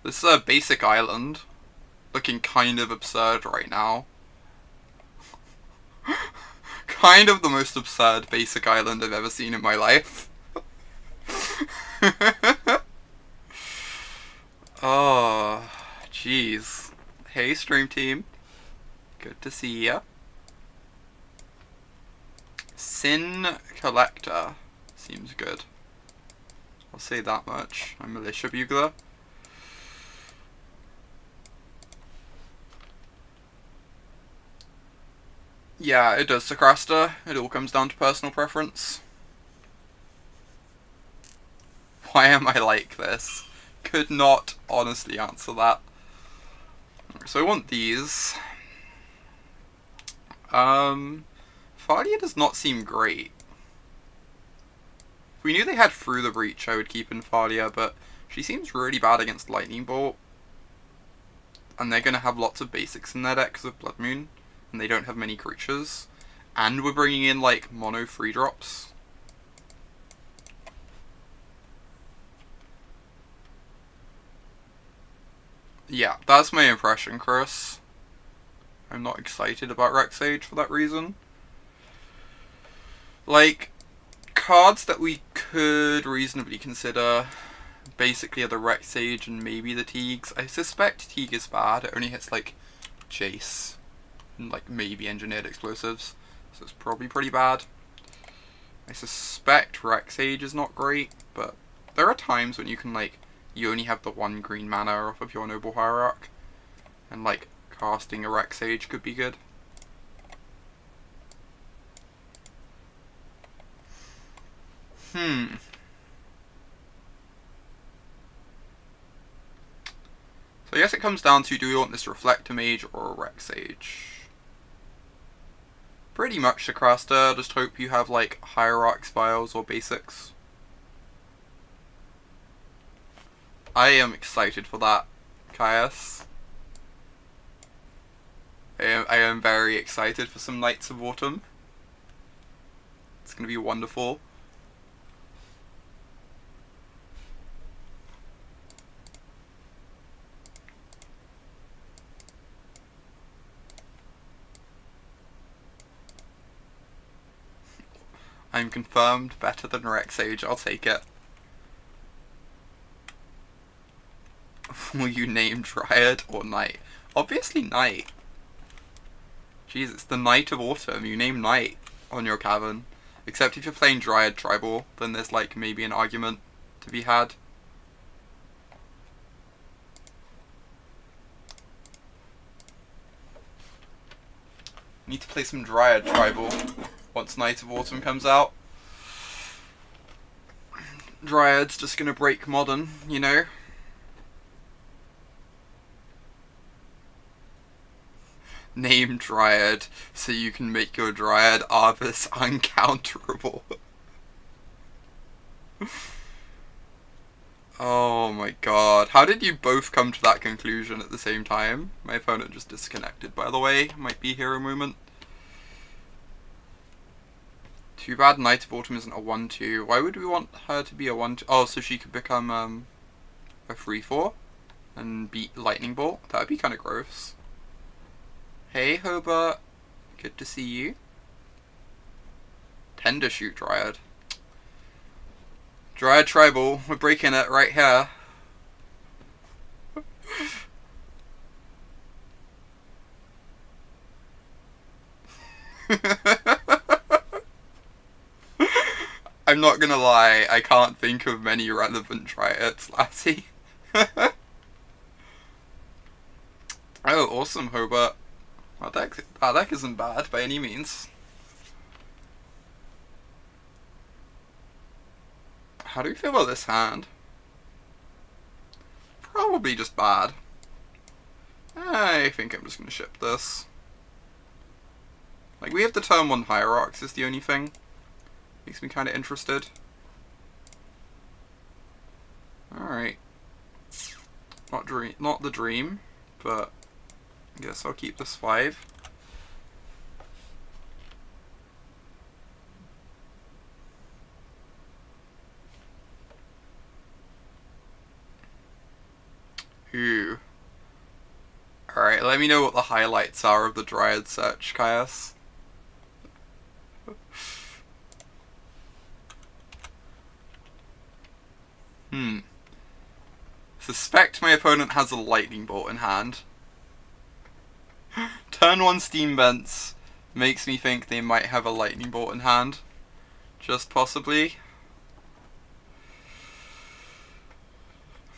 This is a basic island. Looking kind of absurd right now. Kind of the most absurd basic island I've ever seen in my life. Oh, jeez. Hey, stream team. Good to see ya. Sin Collector seems good. I'll say that much. I'm Militia Bugler. Yeah, it does, Sacrasta. It all comes down to personal preference. Why am I like this? Could not honestly answer that. So I want these. Thalia does not seem great. If we knew they had Through the Breach, I would keep in Thalia, but she seems really bad against Lightning Bolt. And they're going to have lots of basics in their deck because of Blood Moon, and they don't have many creatures. And we're bringing in, like, mono 3-drops. Yeah, that's my impression, Chris. I'm not excited about Rec Sage for that reason. Like, cards that we could reasonably consider basically are the Rec Sage and maybe the Teegs. I suspect Teeg is bad. It only hits, like, Chase and, like, maybe Engineered Explosives. So it's probably pretty bad. I suspect Rec Sage is not great, but there are times when you can, like, you only have the 1 green mana off of your Noble Hierarch, and, like, casting a Rec Sage could be good. So I guess it comes down to, do we want this Reflector Mage or a Rec Sage? Pretty much, Seacrasta. Just hope you have, like, Hierarch Vials or basics. I am excited for that, Caius. I am very excited for some Knights of Autumn. It's going to be wonderful. I'm confirmed better than Rec Sage, I'll take it. Will you name Dryad or Knight? Obviously Knight. Jeez, it's the Knight of Autumn. You name Knight on your Cavern. Except if you're playing Dryad Tribal, then there's, like, maybe an argument to be had. Need to play some Dryad Tribal once Knight of Autumn comes out. Dryad's just gonna break Modern, you know? Name Dryad so you can make your Dryad Arbus uncounterable. Oh my god. How did you both come to that conclusion at the same time? My opponent just disconnected, by the way. Might be here a moment. Too bad Knight of Autumn isn't a 1-2. Why would we want her to be a 1-2? Oh, so she could become a 3-4 and beat Lightning Bolt? That would be kind of gross. Hey, Hobart. Good to see you. Tender Shoot Dryad. Dryad Tribal. We're breaking it right here. I'm not gonna lie, I can't think of many relevant Dryads, Lassie. Oh, awesome, Hobart. Our deck isn't bad by any means. How do you feel about this hand? Probably just bad. I think I'm just gonna ship this. Like, we have the turn 1 Hierarchs is the only thing. Makes me kind of interested. Alright. Not the dream, but I guess I'll keep this 5. Ooh. Alright, let me know what the highlights are of the Dryad search, Caius. Suspect my opponent has a Lightning Bolt in hand. Turn 1 Steam Vents makes me think they might have a Lightning Bolt in hand. Just possibly.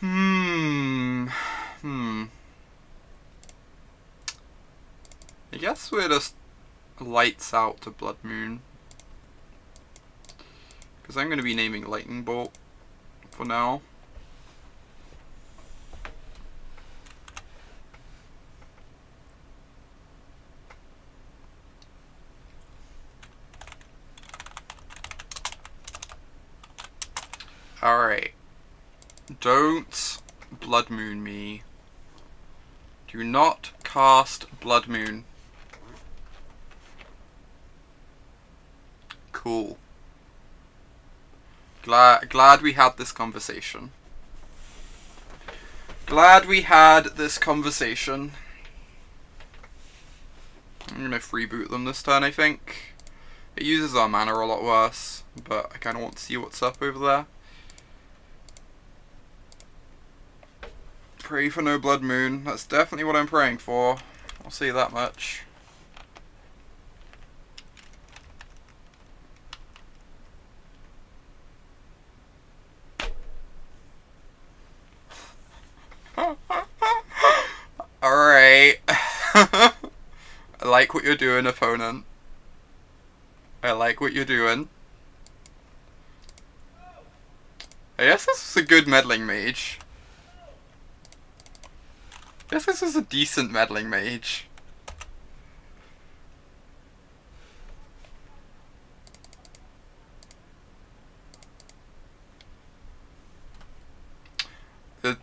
I guess we're just lights out to Blood Moon. Because I'm going to be naming Lightning Bolt for now. Alright. Don't Blood Moon me. Do not cast Blood Moon. Cool. Glad we had this conversation. Glad we had this conversation. I'm gonna freeboot them this turn, I think. It uses our mana a lot worse, but I kinda want to see what's up over there. Pray for no blood moon. That's definitely what I'm praying for. I'll say that much. Alright. I like what you're doing, opponent. I like what you're doing. I guess this is a good Meddling Mage. I guess this is a decent Meddling Mage.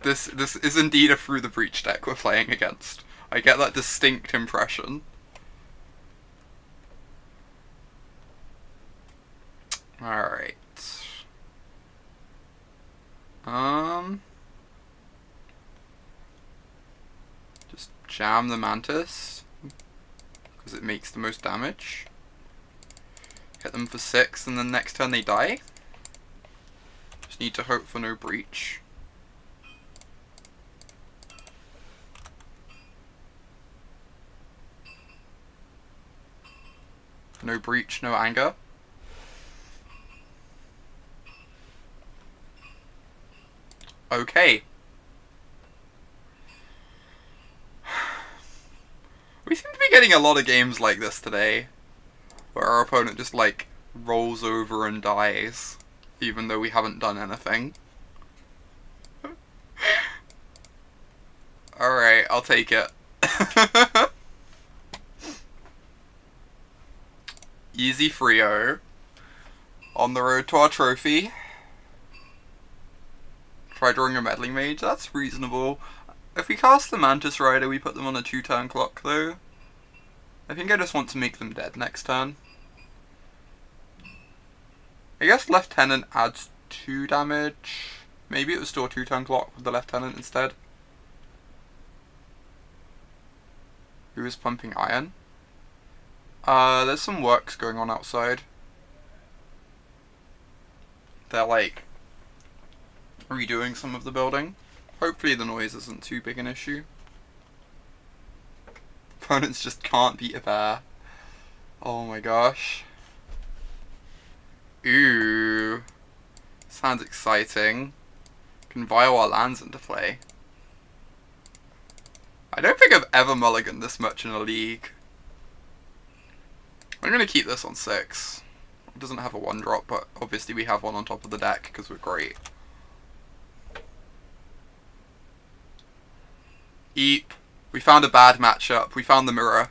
This is indeed a Through the Breach deck we're playing against. I get that distinct impression. Alright. Just jam the Mantis, because it makes the most damage. Hit them for 6, and then next turn they die. Just need to hope for no breach. No breach, no anger. Okay. We seem to be getting a lot of games like this today, where our opponent just like rolls over and dies, even though we haven't done anything. Alright, I'll take it. Easy Frio. On the road to our trophy. Try drawing a Meddling Mage, that's reasonable. If we cast the Mantis Rider, we put them on a 2-turn clock though. I think I just want to make them dead next turn. I guess Lieutenant adds 2 damage. Maybe it was still a 2-turn clock with the Lieutenant instead. Who is pumping iron? There's some works going on outside. They're like redoing some of the building. Hopefully the noise isn't too big an issue. Opponents just can't beat a bear. Oh my gosh. Ooh. Sounds exciting. Can vial our lands into play. I don't think I've ever mulliganed this much in a league. I'm gonna keep this on 6. It doesn't have a 1-drop, but obviously we have one on top of the deck because we're great. Eep. We found a bad matchup. We found the mirror.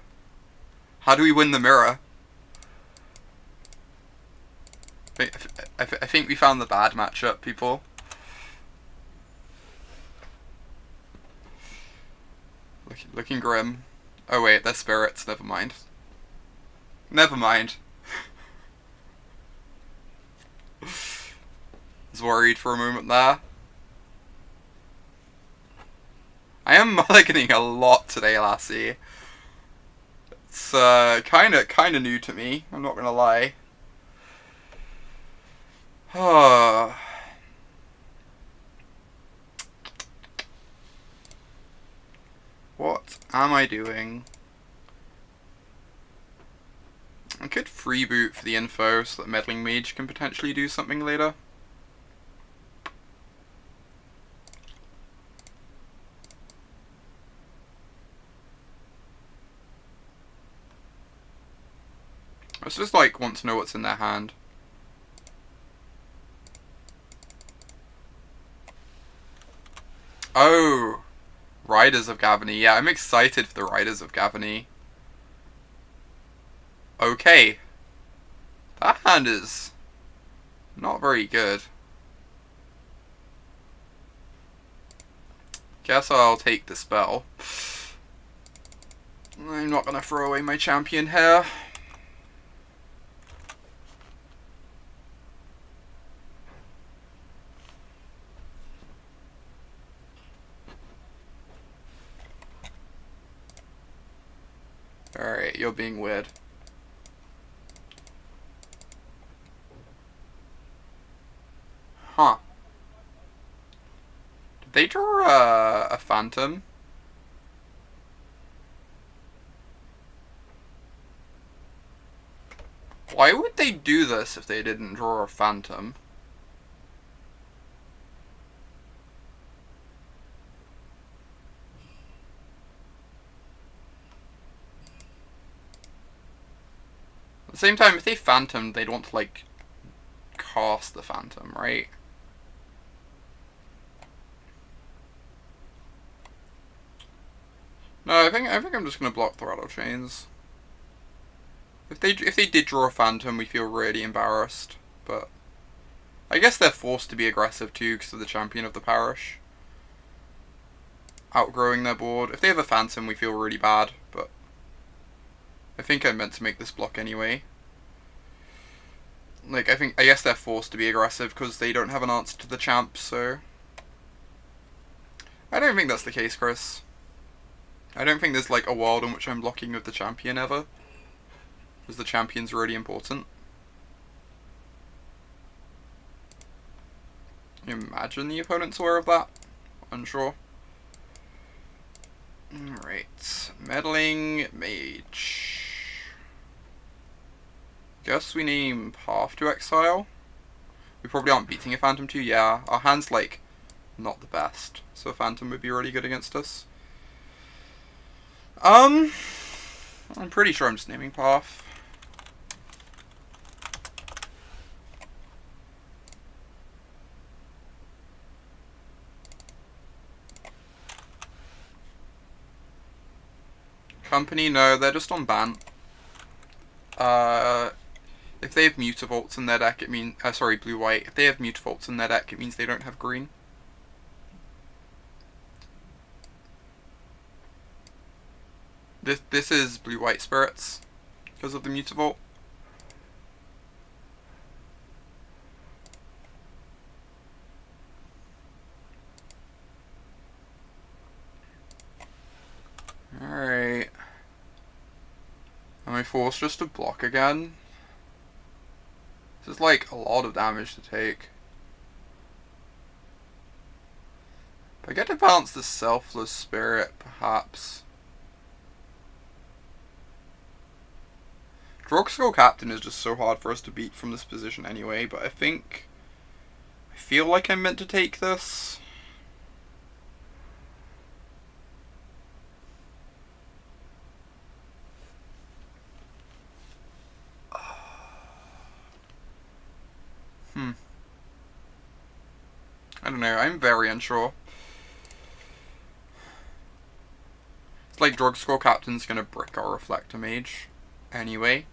How do we win the mirror? I think we found the bad matchup, people. Looking grim. Oh wait, they're spirits. Never mind. Never mind. Was worried for a moment there. I am mulliganing a lot today, lassie. It's kinda new to me, I'm not gonna lie. What am I doing? I could freeboot for the info so that Meddling Mage can potentially do something later. I just like want to know what's in their hand. Oh, Riders of Gavony. Yeah, I'm excited for the Riders of Gavony. Okay. That hand is not very good. Guess I'll take the spell. I'm not gonna throw away my champion here. Alright, you're being weird. Huh. Did they draw a Phantom? Why would they do this if they didn't draw a Phantom? At the same time, if they Phantom, they'd want to, like, cast the Phantom, right? No, I think I'm just gonna block the Rattle Chains. If they did draw a Phantom, we feel really embarrassed, but I guess they're forced to be aggressive too because of the Champion of the Parish. Outgrowing their board. If they have a Phantom, we feel really bad, but I think I meant to make this block anyway. Like, I guess they're forced to be aggressive because they don't have an answer to the champ, so I don't think that's the case, Chris. I don't think there's, like, a world in which I'm blocking with the Champion ever. Because the Champion's really important. Imagine the opponent's aware of that. Unsure. Alright. Meddling Mage. Guess we name Path to Exile. We probably aren't beating a Phantom too. Yeah, our hand's, like, not the best. So a Phantom would be really good against us. I'm pretty sure I'm just naming Path. Company, no, they're just on ban. If they have Mutavaults in their deck, it means sorry, blue-white. If they have Mutavaults in their deck, it means they don't have green. This is blue-white spirits because of the Mutavault. Alright. Am I forced just to block again? This is like a lot of damage to take. If I get to balance the Selfless Spirit, perhaps. Drogskol Captain is just so hard for us to beat from this position anyway, but I feel like I'm meant to take this. I don't know, I'm very unsure. It's like Drogskol Captain's gonna brick our Reflector Mage anyway.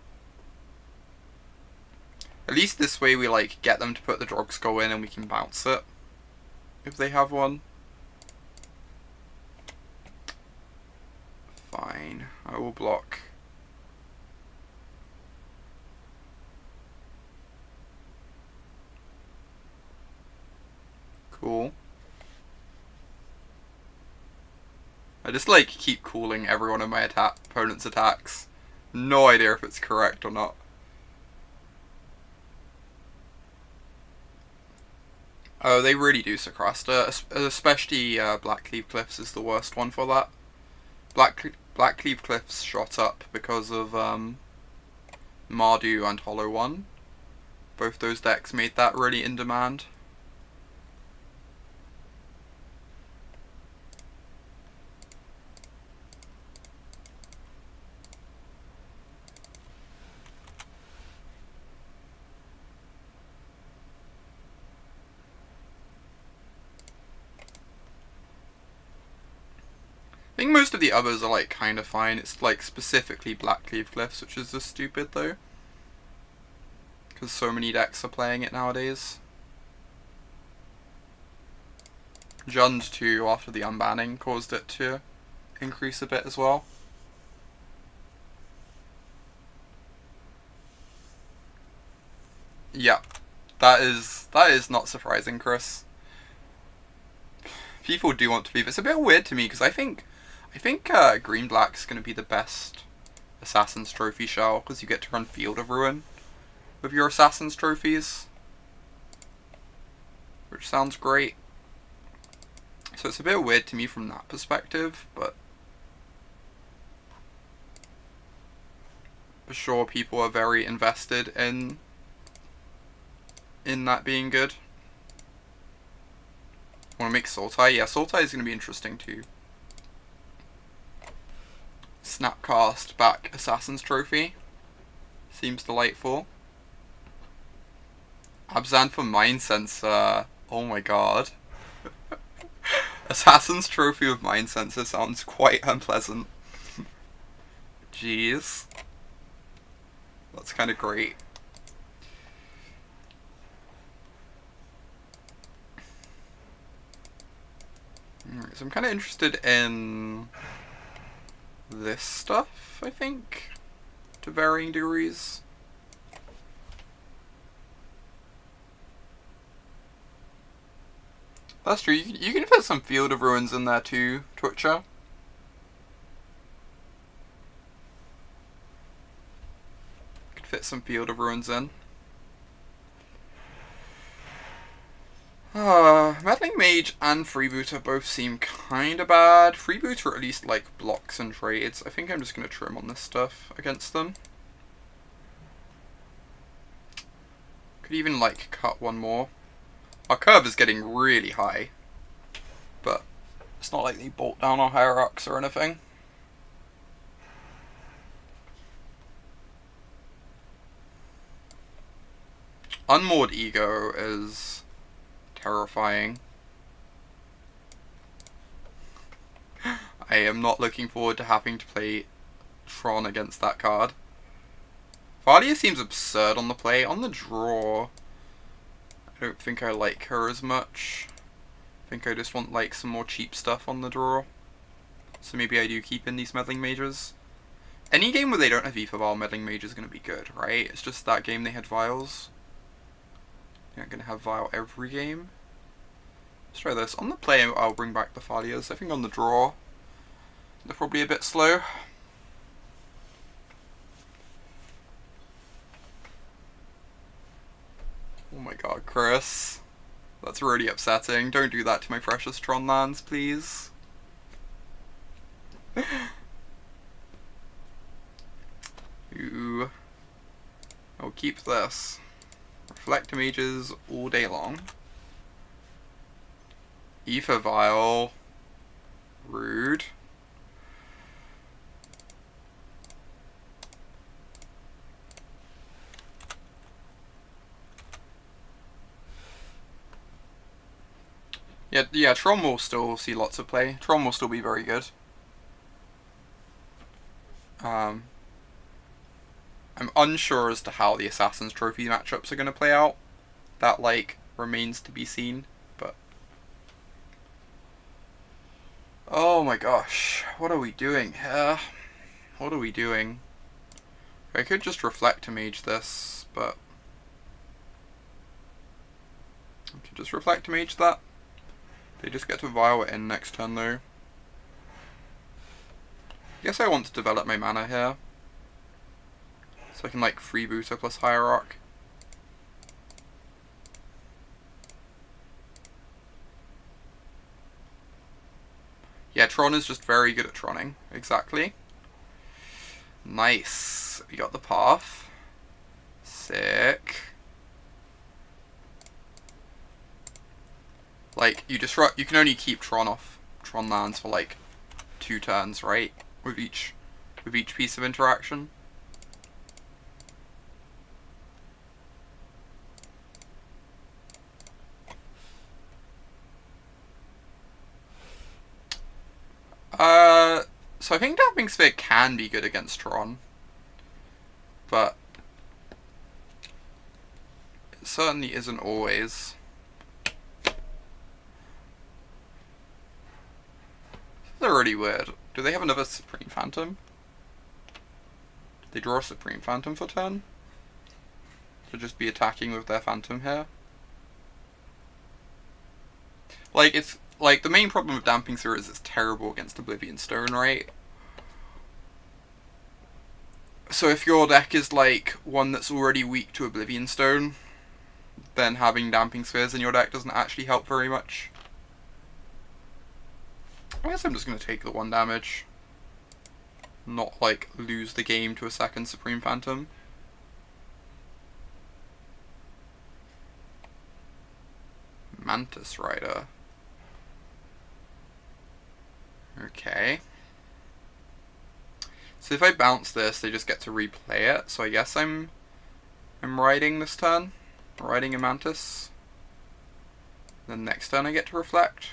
At least this way we, like, get them to put the Drogskol in and we can bounce it. If they have one. Fine, I will block. Cool. I just, like, keep calling every one of my opponent's attacks. No idea if it's correct or not. Oh, they really do Socrasta, especially Blackcleave Cliffs is the worst one for that. Blackcleave Cliffs shot up because of Mardu and Hollow One. Both those decks made that really in demand. I think most of the others are, like, kind of fine. It's, like, specifically Blackcleave Cliffs, which is just stupid, though. Because so many decks are playing it nowadays. Jund, too, after the unbanning, caused it to increase a bit as well. Yeah, that is not surprising, Chris. People do want to leave. It's a bit weird to me, because I think green-black's going to be the best Assassin's Trophy shell, because you get to run Field of Ruin with your Assassin's Trophies, which sounds great. So it's a bit weird to me from that perspective, but for sure people are very invested in that being good. Want to make Sultai? Yeah, Sultai is going to be interesting too. Snapcast back Assassin's Trophy. Seems delightful. Abzan for Mind Sensor. Oh my god. Assassin's Trophy with Mind Sensor sounds quite unpleasant. Jeez. That's kind of great. Alright, so I'm kind of interested in this stuff, I think, to varying degrees. That's true, you can fit some Field of Ruins in there too, Twitcher. Could fit some Field of Ruins in. Meddling Mage and Freebooter both seem kinda bad. Freebooter at least like blocks and trades. I think I'm just gonna trim on this stuff against them. Could even like cut one more. Our curve is getting really high, but it's not like they bolt down our hierarchs or anything. Unmoored Ego is terrifying. I am not looking forward to having to play Tron against that card. Thalia seems absurd on the play. On the draw, I don't think I like her as much. I think I just want like some more cheap stuff on the draw. So maybe I do keep in these Meddling Mages. Any game where they don't have Aether Vial, Meddling Mage is going to be good, right? It's just that game they had Vials. They're not going to have Vial every game. Let's try this. On the play, I'll bring back the Thalias. I think on the draw, they're probably a bit slow. Oh my god, Chris. That's really upsetting. Don't do that to my precious Tron lands, please. Ooh. I'll keep this. Reflector Mages all day long. Aether Vial. Rude. Yeah, Tron will still see lots of play. Tron will still be very good. I'm unsure as to how the Assassin's Trophy matchups are going to play out. That, like, remains to be seen, but... Oh my gosh, what are we doing here? What are we doing? I could just Reflector Mage this, but... I could just Reflector Mage that. They just get to Vial it in next turn though. Guess I want to develop my mana here. So I can like Freebooter plus Hierarch. Yeah, Tron is just very good at Tronning. Exactly. Nice. We got the path. Sick. Like, you can only keep Tron off Tron lands for like 2 turns, right? With each piece of interaction. So I think Damping Sphere can be good against Tron, but it certainly isn't always. They're really weird. Do they have another Supreme Phantom? Did they draw a Supreme Phantom for turn? To just be attacking with their Phantom here? Like, it's... Like, the main problem with Damping Sphere is it's terrible against Oblivion Stone, right? So if your deck is like one that's already weak to Oblivion Stone, then having Damping Spheres in your deck doesn't actually help very much. I guess I'm just going to take the 1 damage. Not like lose the game to a second Supreme Phantom. Mantis Rider. Okay. So if I bounce this, they just get to replay it. So I guess I'm riding this turn. Riding a Mantis. Then next turn I get to reflect.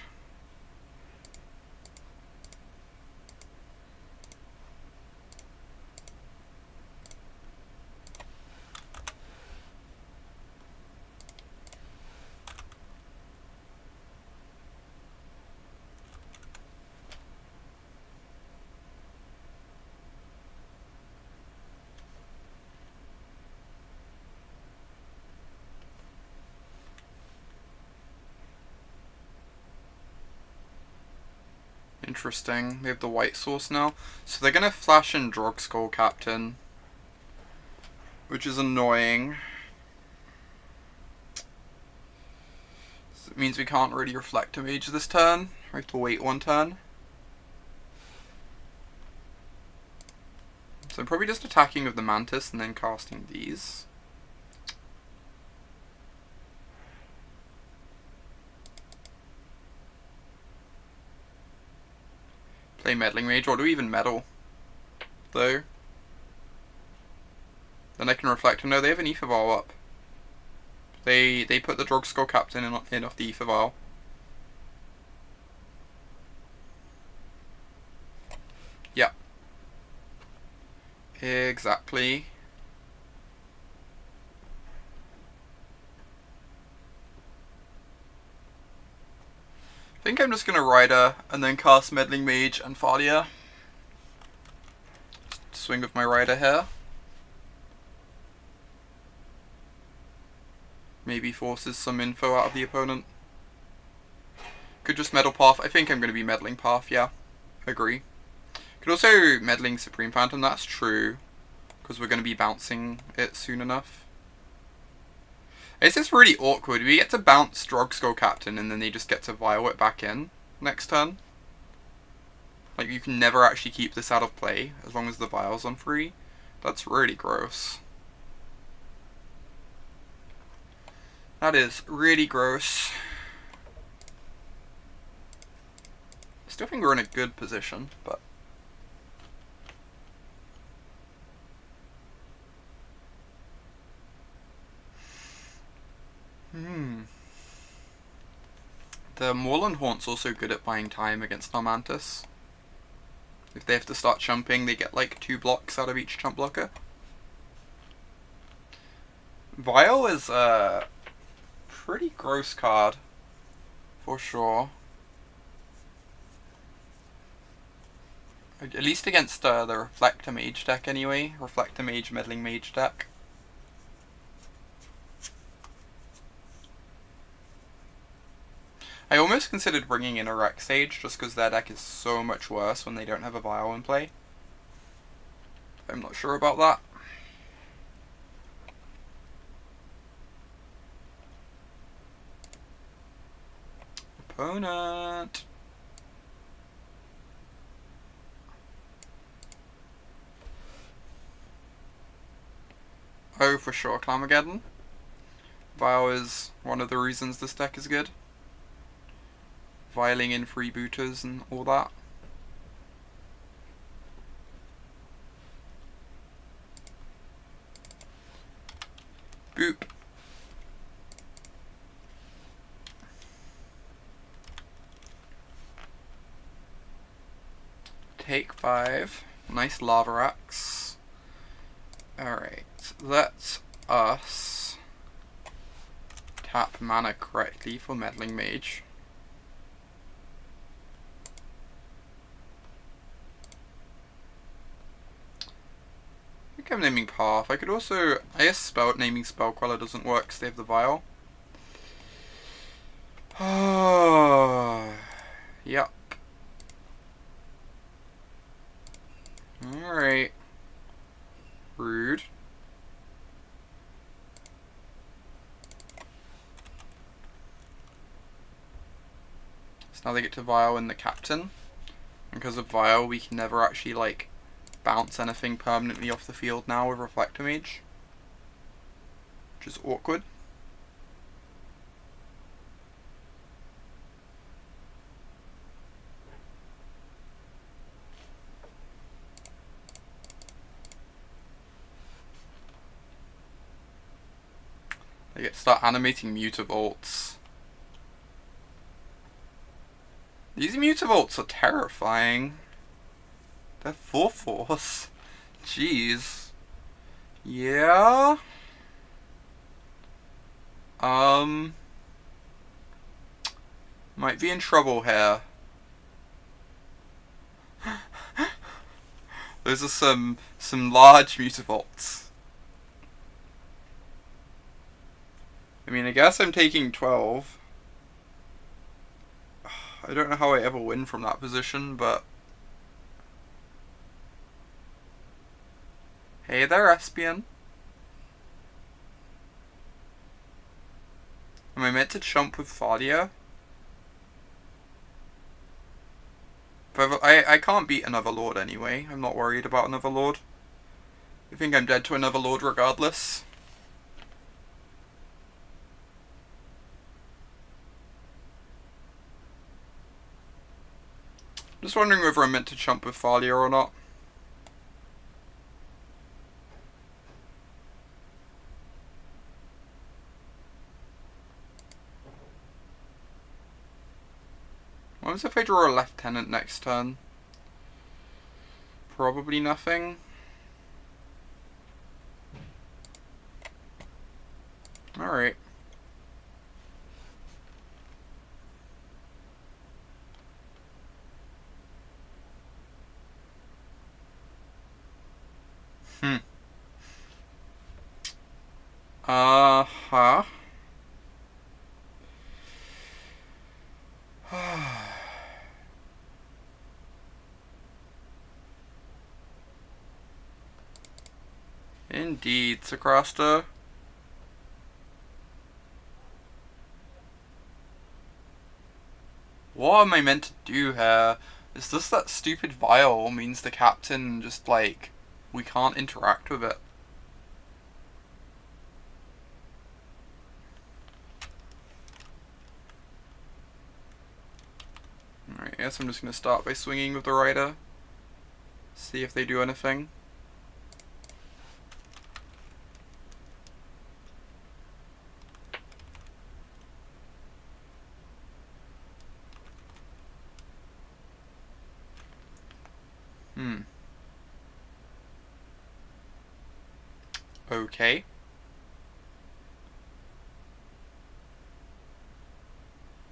Interesting. They have the white source now. So they're going to flash in Drogskull Captain, which is annoying. So it means we can't really Reflector Mage this turn. We have to wait 1 turn. So I'm probably just attacking with the Mantis and then casting these. Play Meddling Mage, or do we even meddle? Though. Then I can reflect. No, they have an Aether Vial up. They put the Drogskull Captain in off the Aether Vial. Yeah. Exactly. I think I'm just going to Rider and then cast Meddling Mage and Thalia. Just swing with my Rider here. Maybe forces some info out of the opponent. Could just Meddle Path. I think I'm going to be Meddling Path, yeah. Agree. Could also Meddling Supreme Phantom, that's true. Because we're going to be bouncing it soon enough. It's just really awkward. We get to bounce Drogskull Captain and then they just get to vial it back in next turn. Like, you can never actually keep this out of play as long as the vial's on free. That's really gross. That is really gross. I still think we're in a good position, but... The Moorland Haunt's also good at buying time against our Mantis. If they have to start chumping, they get like 2 blocks out of each chump blocker. Vial is a pretty gross card, for sure. At least against the Reflector Mage deck anyway. Reflector Mage, Meddling Mage deck. I almost considered bringing in Auriok Sage just because their deck is so much worse when they don't have a Vial in play. I'm not sure about that. Opponent. Oh, for sure, Clamageddon. Vial is one of the reasons this deck is good. Vialing in freebooters and all that. Boop. Take 5. Nice Lava Axe. Alright, let us tap mana correctly for Meddling Mage. I think I'm naming Path. I could also... I guess naming Spellqueller doesn't work because they have the Vial. Yep. Alright. Rude. So now they get to Vial and the Captain. And because of Vial, we can never actually, like, bounce anything permanently off the field now with Reflector Mage. Which is awkward. They get to start animating Mutavaults. These Mutavaults are terrifying. They're 4/4. Jeez. Yeah. Might be in trouble here. Those are some large Mutavaults. I mean, I guess I'm taking 12. I don't know how I ever win from that position, but... Hey there, Espion. Am I meant to chump with Thalia? I can't beat another Lord anyway. I'm not worried about another Lord. I think I'm dead to another Lord regardless. Just wondering whether I'm meant to chump with Thalia or not. What happens if I draw a Lieutenant next turn? Probably nothing. Alright. Uh-huh. Indeed, Sacraster. What am I meant to do here? Is this that stupid Vial means the Captain just, like, we can't interact with it? Alright, I guess I'm just gonna start by swinging with the Rider. See if they do anything. Okay.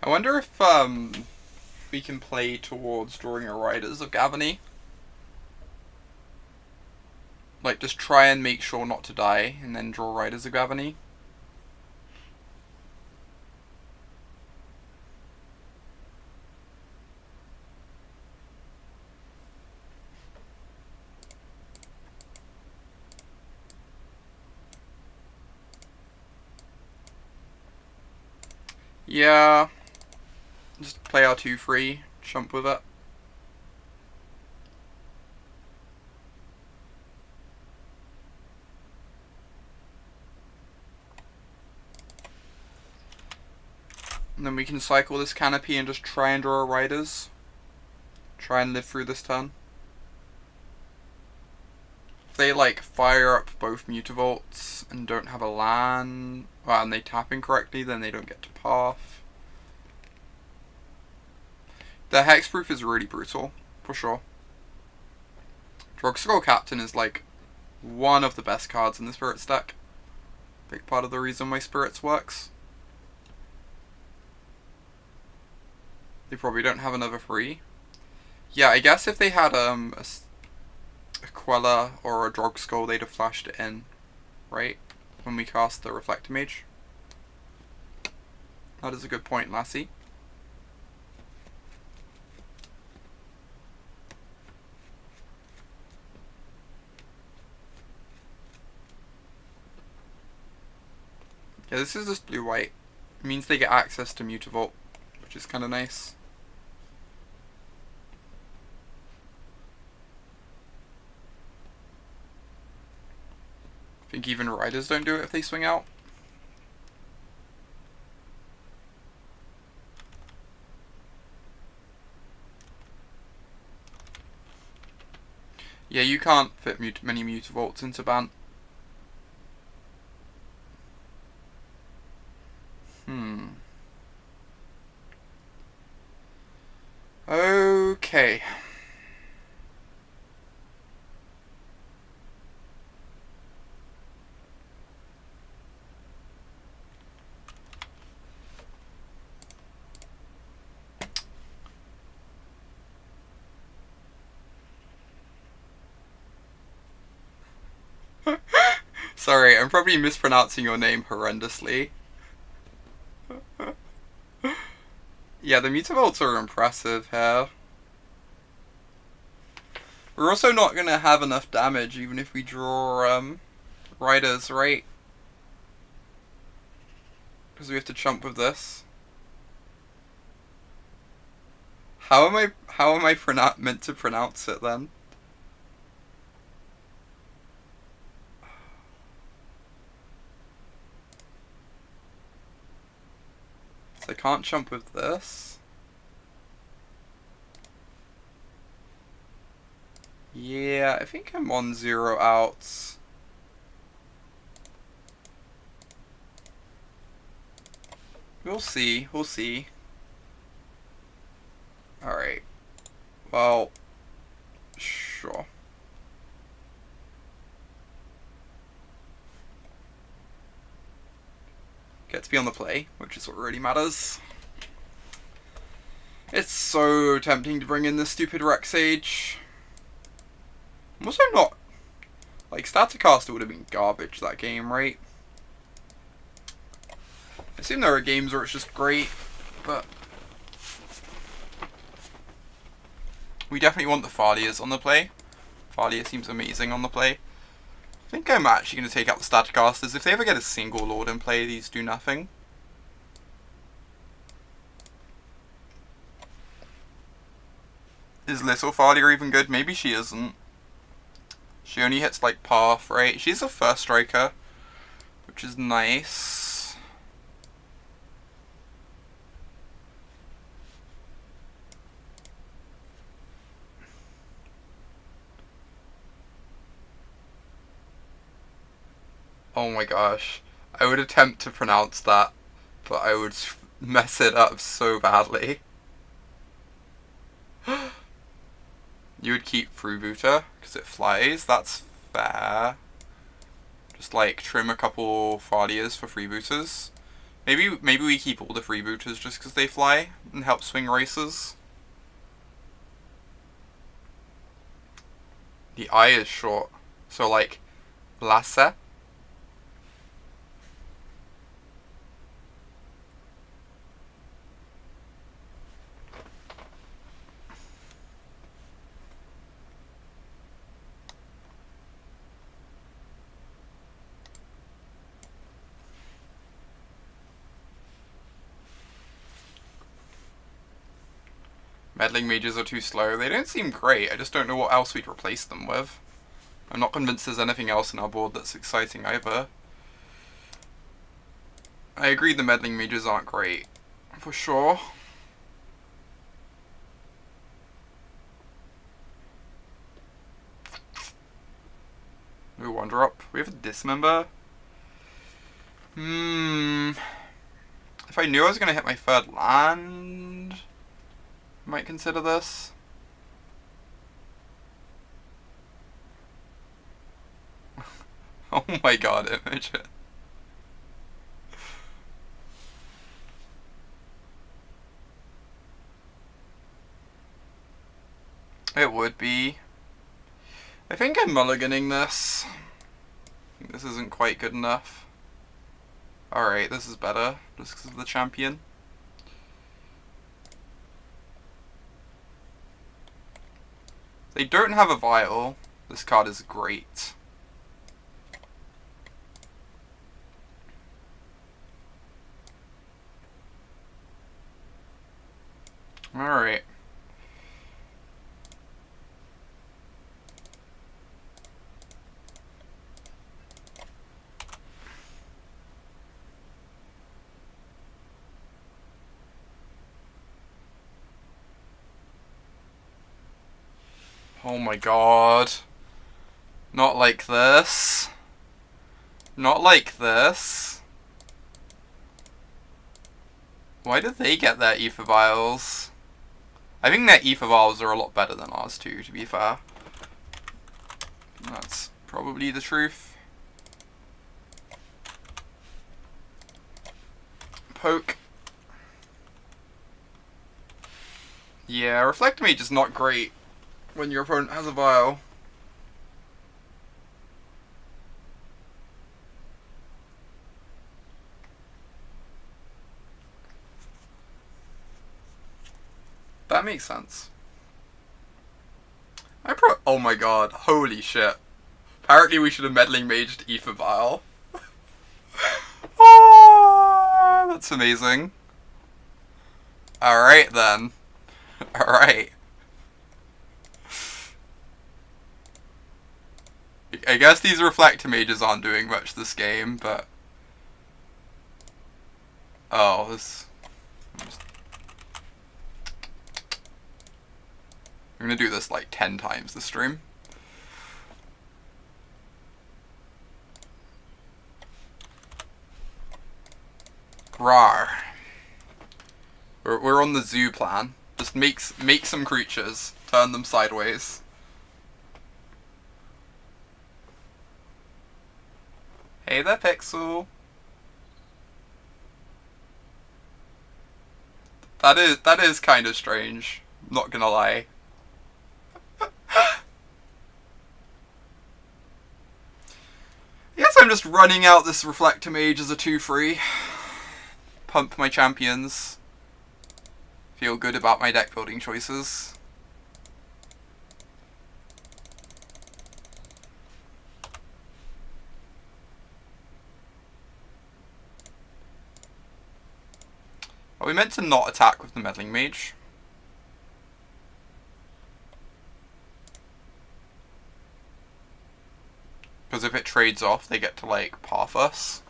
I wonder if we can play towards drawing a Riders of Gavony. Like, just try and make sure not to die, and then draw Riders of Gavony. Yeah. Just play our 2/3, chump with it. And then we can cycle this Canopy and just try and draw Riders. Try and live through this turn. If they, like, fire up both Mutavaults and don't have a land, well, and they tap incorrectly, then they don't get to path. The Hexproof is really brutal, for sure. Drogskol Captain is, like, one of the best cards in the Spirits deck. Big part of the reason why Spirits works. They probably don't have another 3. Yeah, I guess if they had a Queller or a Drogskol, they'd have flashed it in, right? When we cast the Reflector Mage. That is a good point, Lassie. Yeah, this is just blue-white. It means they get access to Mutavault, which is kind of nice. I think even Riders don't do it if they swing out. Yeah, you can't fit many Mutavaults into Bant. Okay. Sorry, I'm probably mispronouncing your name horrendously. Yeah, the Mutavaults are impressive here. We're also not going to have enough damage even if we draw Riders, right? Because we have to chump with this. How am I meant to pronounce it then? So I can't jump with this. Yeah, I think I'm on 0 outs. We'll see, we'll see. Alright. Well, sure. Get to be on the play, which is what really matters. It's so tempting to bring in this stupid Rec Sage. I'm also not... Like, Staticaster would have been garbage that game, right? I assume there are games where it's just great, but... We definitely want the Thalias on the play. Thalia seems amazing on the play. I think I'm actually going to take out the Staticasters. If they ever get a single Lord in play, these do nothing. Is Little Thalia even good? Maybe she isn't. She only hits like Path, right? She's a first striker, which is nice. Oh my gosh. I would attempt to pronounce that, but I would mess it up so badly. You would keep Freebooter, because it flies, that's fair. Just like trim a couple Thalias for Freebooters. Maybe we keep all the Freebooters just because they fly and help swing races. The eye is short, so like Lasse. Meddling Mages are too slow. They don't seem great, I just don't know what else we'd replace them with. I'm not convinced there's anything else in our board that's exciting either. I agree the Meddling Mages aren't great, for sure. No 1-drop. We have a Dismember. If I knew I was going to hit my third land... might consider this. Oh my god, Image. It would be. I think I'm mulliganing this. I think this isn't quite good enough. Alright, this is better, just because of the champion. They don't have a vial. This card is great. Alright. Oh my god. Not like this. Not like this. Why did they get their Aether Vials? I think their Aether Vials are a lot better than ours too, to be fair. That's probably the truth. Poke. Yeah, Reflector Mage is not great when your opponent has a vial. That makes sense. Oh my god, holy shit. Apparently we should have Meddling Maged Aether Vial. Oh, that's amazing. Alright then. Alright. I guess these Reflector Mages aren't doing much this game, but... Oh, this... I'm gonna do this like 10 times this stream. Rawr. We're on the zoo plan. Just make some creatures. Turn them sideways. Hey there, Pixel. That is kind of strange. Not gonna lie. I guess I'm just running out this Reflector Mage as a 2-free. Pump my champions. Feel good about my deck building choices. Are we meant to not attack with the Meddling Mage? Because if it trades off, they get to, like, path us.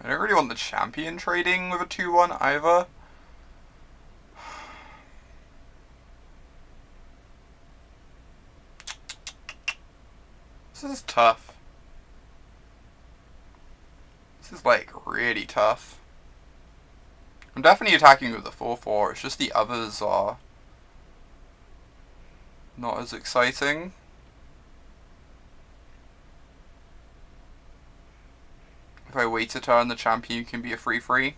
I don't really want the champion trading with a 2-1 either. This is tough. This is, like, really tough. I'm definitely attacking with the 4-4, it's just the others are not as exciting. If I wait a turn, the champion can be a 3-3.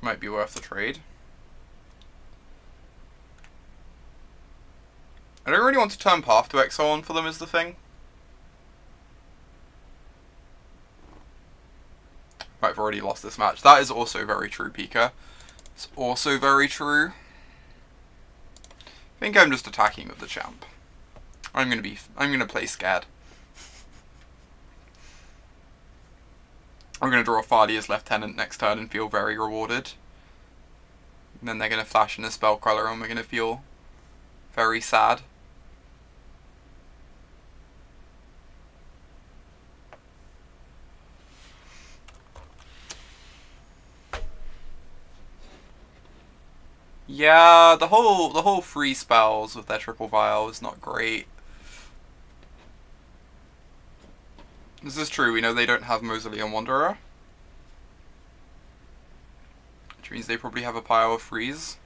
Might be worth the trade. I don't really want to turn Path to Exile on for them is the thing. Might have already lost this match. That is also very true, Pika. It's also very true. I think I'm just attacking with the champ. I'm gonna play scared. I'm gonna draw Thalia's Lieutenant next turn and feel very rewarded. And then they're gonna flash in a spell color and we're gonna feel very sad. Yeah, the whole free spells with their triple vial is not great. This is true, we know they don't have Mausoleum Wanderer. Which means they probably have a pile of freeze.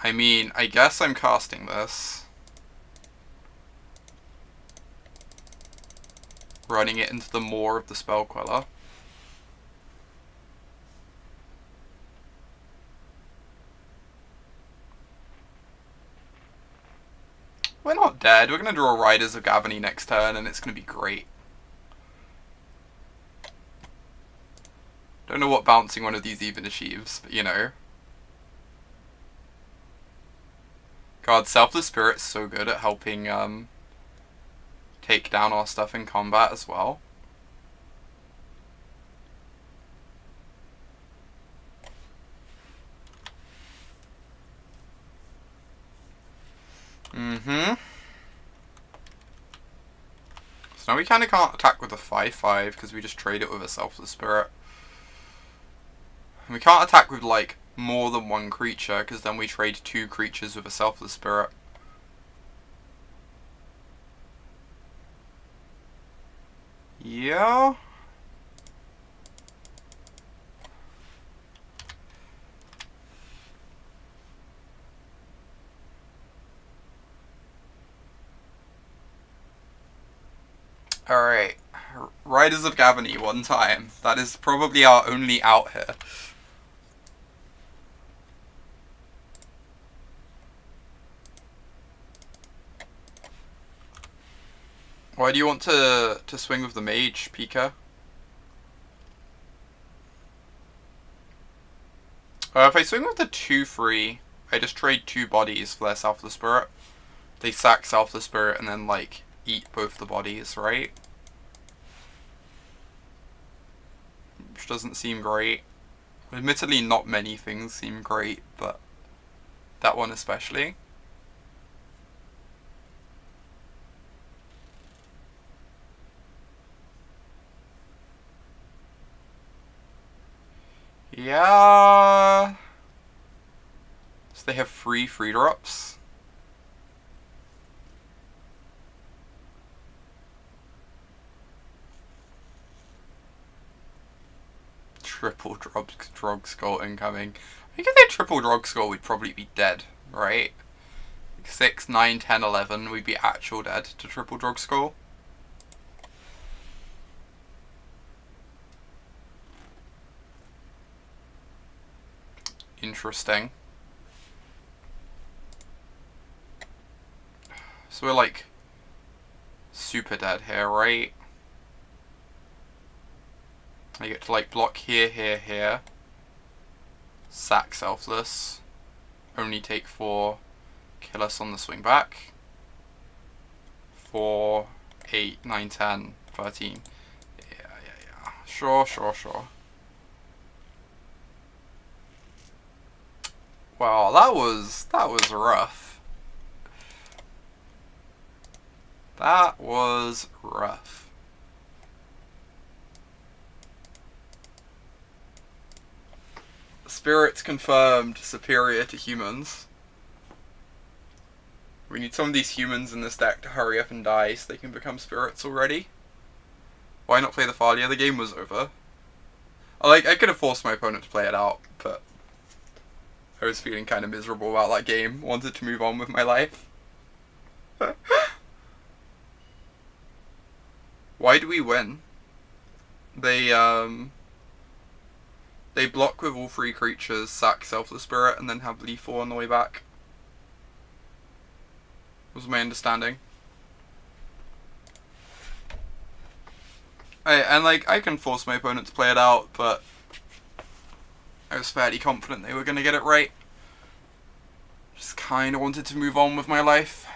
I mean, I guess I'm casting this. running it into the maw of the Spell Queller. We're not dead. We're going to draw Riders of Gavony next turn, and it's going to be great. Don't know what bouncing one of these even achieves, but you know. God, Selfless Spirit's so good at helping take down our stuff in combat as well. So now we kind of can't attack with a 5/5 because we just trade it with a Selfless Spirit. And we can't attack with like more than one creature because then we trade 2 creatures with a Selfless Spirit. Yeah. Alright. Riders of Gavony one time. That is probably our only out here. Why do you want to swing with the Mage, Pika? If I swing with the 2/3, I just trade 2 bodies for their Selfless Spirit. They sack Selfless Spirit and then, like, eat both the bodies, right? Which doesn't seem great. Admittedly, not many things seem great, but that one especially. Yeah. So they have 3 3-drops. Triple Drog Skull incoming. I think if they triple Drog Skull, we'd probably be dead, right? 6, 9, 10, 11, we'd be actual dead to triple Drog Skull. Interesting. So we're like super dead here, right? I get to like block here, here, here. Sack Selfless. Only take 4. Kill us on the swing back. 4, 8, 9, 10, 13. Yeah. Sure. Wow, that was rough. That was rough. Spirits confirmed superior to humans. We need some of these humans in this deck to hurry up and die so they can become spirits already. Why not play the Thalia? The game was over. I could have forced my opponent to play it out, but I was feeling kind of miserable about that game. Wanted to move on with my life. Why do we win? They block with all 3 creatures, sack Selfless Spirit, and then have lethal on the way back. Was my understanding. I can force my opponent to play it out, but I was fairly confident they were going to get it right. Just kind of wanted to move on with my life.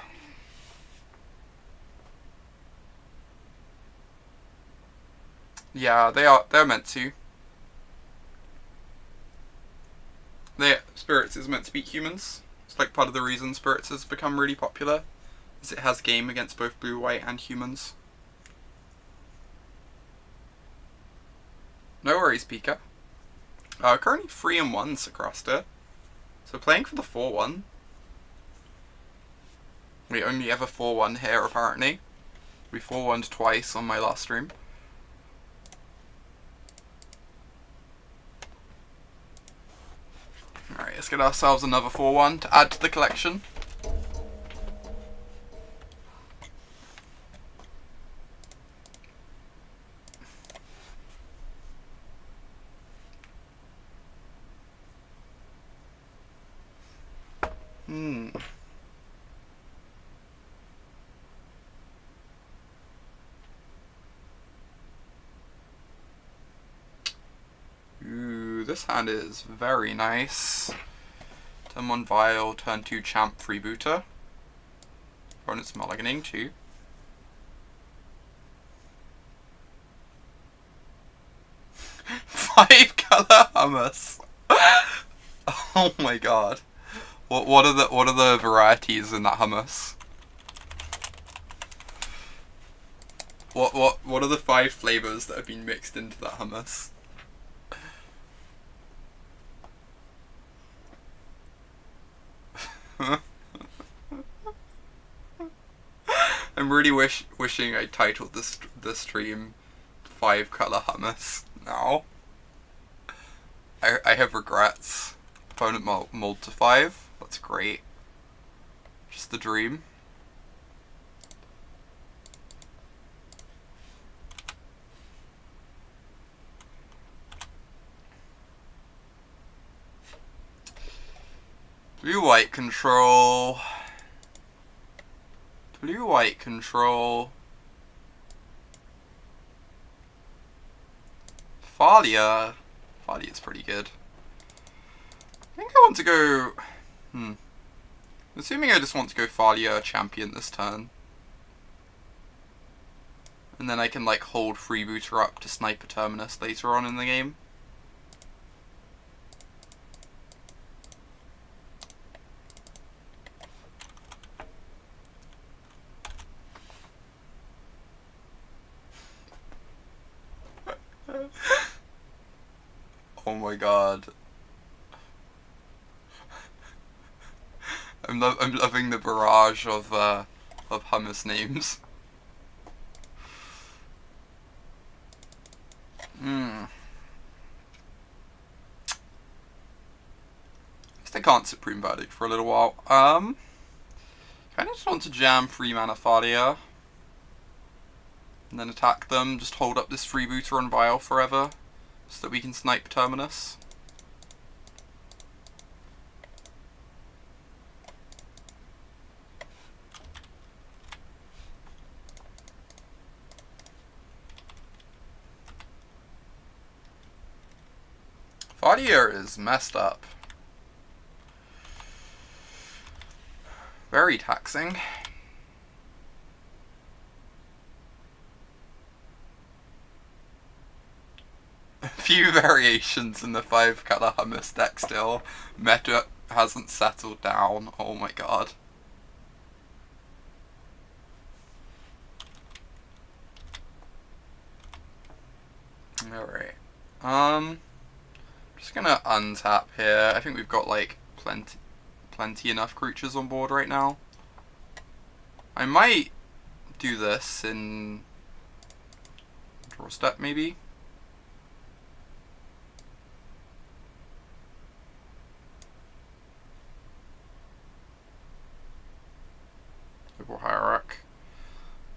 Yeah, they're meant to. Spirits is meant to beat humans. It's like part of the reason Spirits has become really popular, is it has game against both blue, white, and humans. No worries, Pika. Currently 3-1 Sacraster. So playing for the 4-1. We only ever 4-1 here, apparently. We 4-1'd twice on my last stream. Alright, let's get ourselves another 4-1 to add to the collection. Hmm. Ooh, this hand is very nice. Turn 1 Vial, turn 2 Champ Freebooter. Opponent's mulliganing too. Five color hummus. Oh my god. What are the varieties in that hummus? What are the 5 flavors that have been mixed into that hummus? I'm really wishing I titled this stream 5 color hummus now. I have regrets. Opponent mulled to 5. That's great. Just the dream. Blue-white control. Blue-white control. Thalia. Thalia's pretty good. I think I want to go... Assuming I just want to go Melia Champion this turn. And then I can like hold Freebooter up to Sniper Terminus later on in the game. Oh my god. I'm loving the barrage of hummus names. I guess I can't Supreme Verdict for a little while. Kinda just want to jam 3 mana Thalia. And then attack them, just hold up this Freebooter on Vial forever. So that we can snipe Terminus. Thalia is messed up. Very taxing. A few variations in the 5 color hummus deck still. Meta hasn't settled down. Oh my god. Alright. Just gonna untap here. I think we've got like plenty enough creatures on board right now. I might do this in draw step maybe. Noble Hierarch.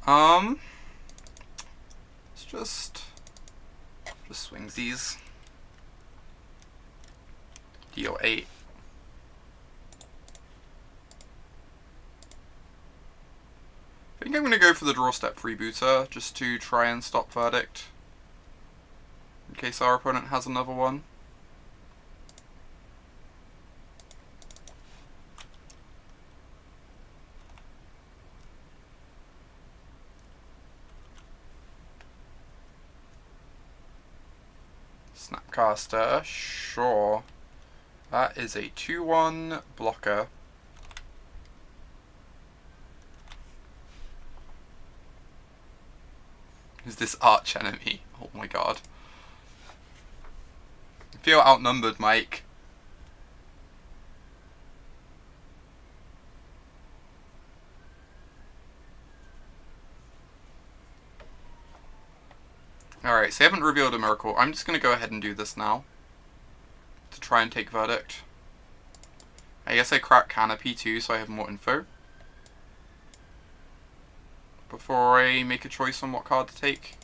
Let's just swings these. Deal 8. I think I'm going to go for the draw step Freebooter, just to try and stop Verdict. In case our opponent has another one. Snapcaster, sure. That is a 2-1 blocker. Is this arch enemy? Oh my god. I feel outnumbered, Mike. Alright, so I haven't revealed a miracle. I'm just going to go ahead and do this now. To try and take Verdict. I guess I crack Canopy too, so I have more info. Before I make a choice on what card to take.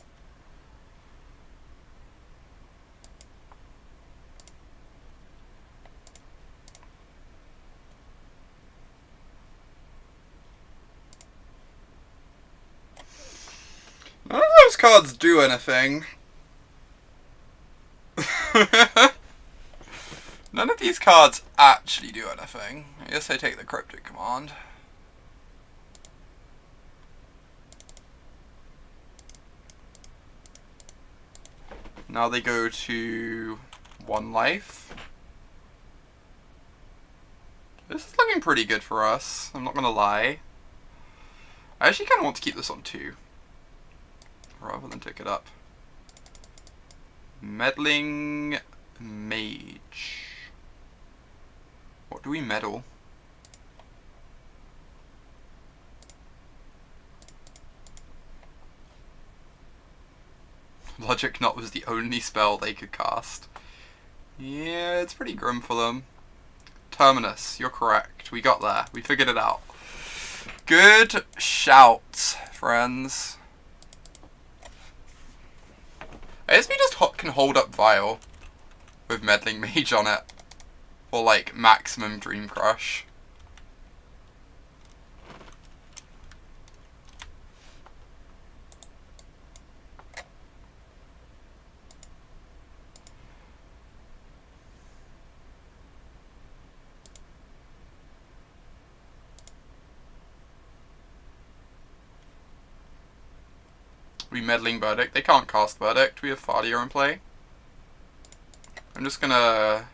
cards do anything. None of these cards actually do anything. I guess I take the Cryptic Command. Now they go to 1 life. This is looking pretty good for us, I'm not gonna lie. I actually kind of want to keep this on 2, rather than tick it up. Meddling Mage. What do we meddle? Logic Knot was the only spell they could cast. Yeah, it's pretty grim for them. Terminus, you're correct. We got there. We figured it out. Good shout, friends. I guess we just can hold up Vial with Meddling Mage on it for like maximum Dream Crush. We Meddling Verdict. They can't cast Verdict. We have Thalia in play. I'm just gonna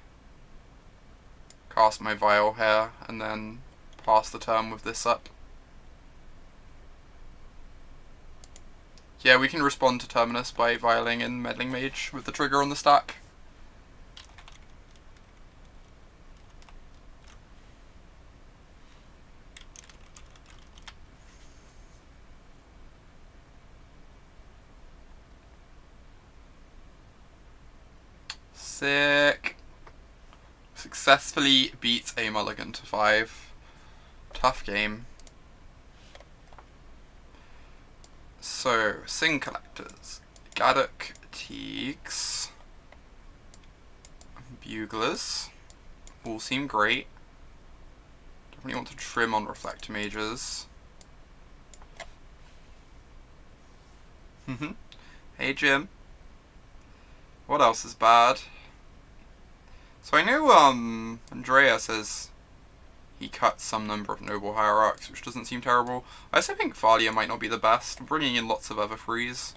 cast my Vial here and then pass the turn with this up. Yeah, we can respond to Terminus by Vialing in Meddling Mage with the trigger on the stack. Sick. Successfully beats a mulligan to 5. Tough game. So, Sing Collectors. Gaddock Teegs. Buglers. All seem great. Definitely want to trim on Reflector Mages. Hey Jim. What else is bad? So I know Andrea says he cut some number of Noble Hierarchs, which doesn't seem terrible. I also think Thalia might not be the best. Bringing in lots of other frees,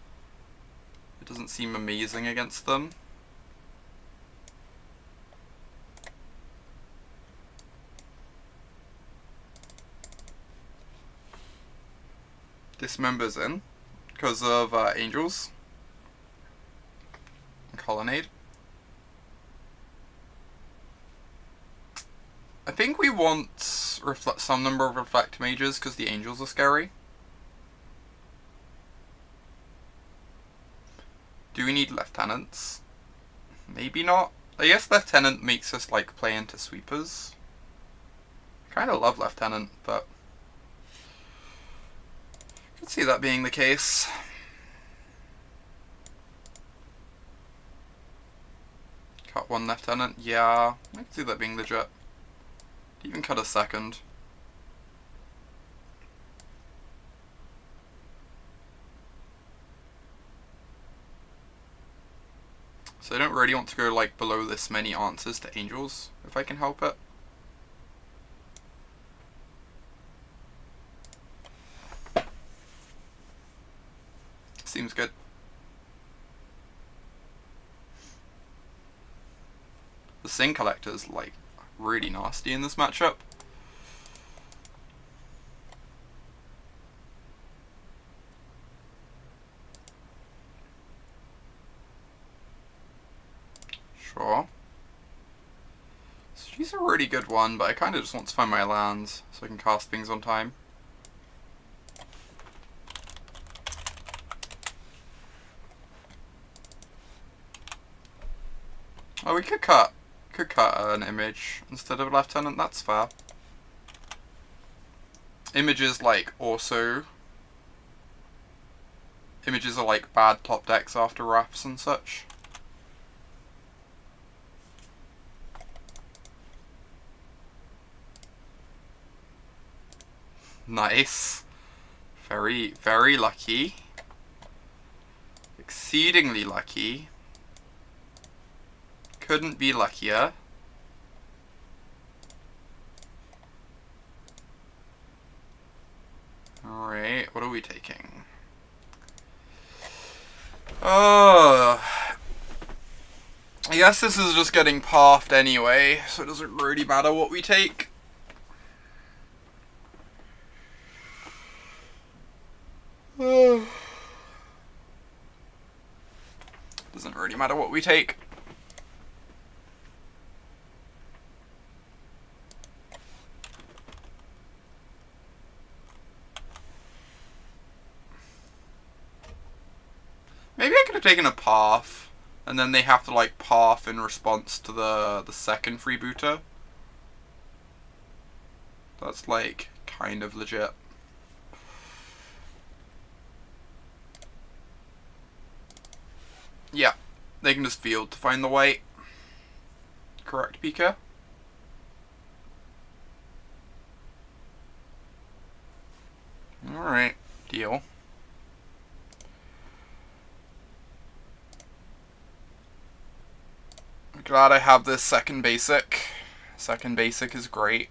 it doesn't seem amazing against them. Dismember's in because of Angels and Colonnade. I think we want some number of Reflect Mages because the Angels are scary. Do we need Lieutenants? Maybe not. I guess Lieutenant makes us like play into Sweepers. I kind of love Lieutenant, but I could see that being the case. Cut 1 Lieutenant, yeah, I can see that being legit. Even cut a 2nd. So I don't really want to go like below this many answers to Angels, if I can help it. Seems good. The Sing Collector's like really nasty in this matchup. Sure. So she's a really good one, but I kind of just want to find my lands so I can cast things on time. Oh, we could cut an image instead of a Lieutenant, that's fair. Images like also... Images are like bad top decks after Wraths and such. Nice. Very, very lucky. exceedingly lucky. Couldn't be luckier. Alright, what are we taking? I guess this is just getting pathed anyway, so it doesn't really matter what we take. Doesn't really matter what we take. Maybe I could have taken a path, and then they have to like path in response to the second freebooter. That's like kind of legit. Yeah, they can just field to find the white. Correct, Pika? Alright, deal. I'm glad I have this second basic. Second basic is great.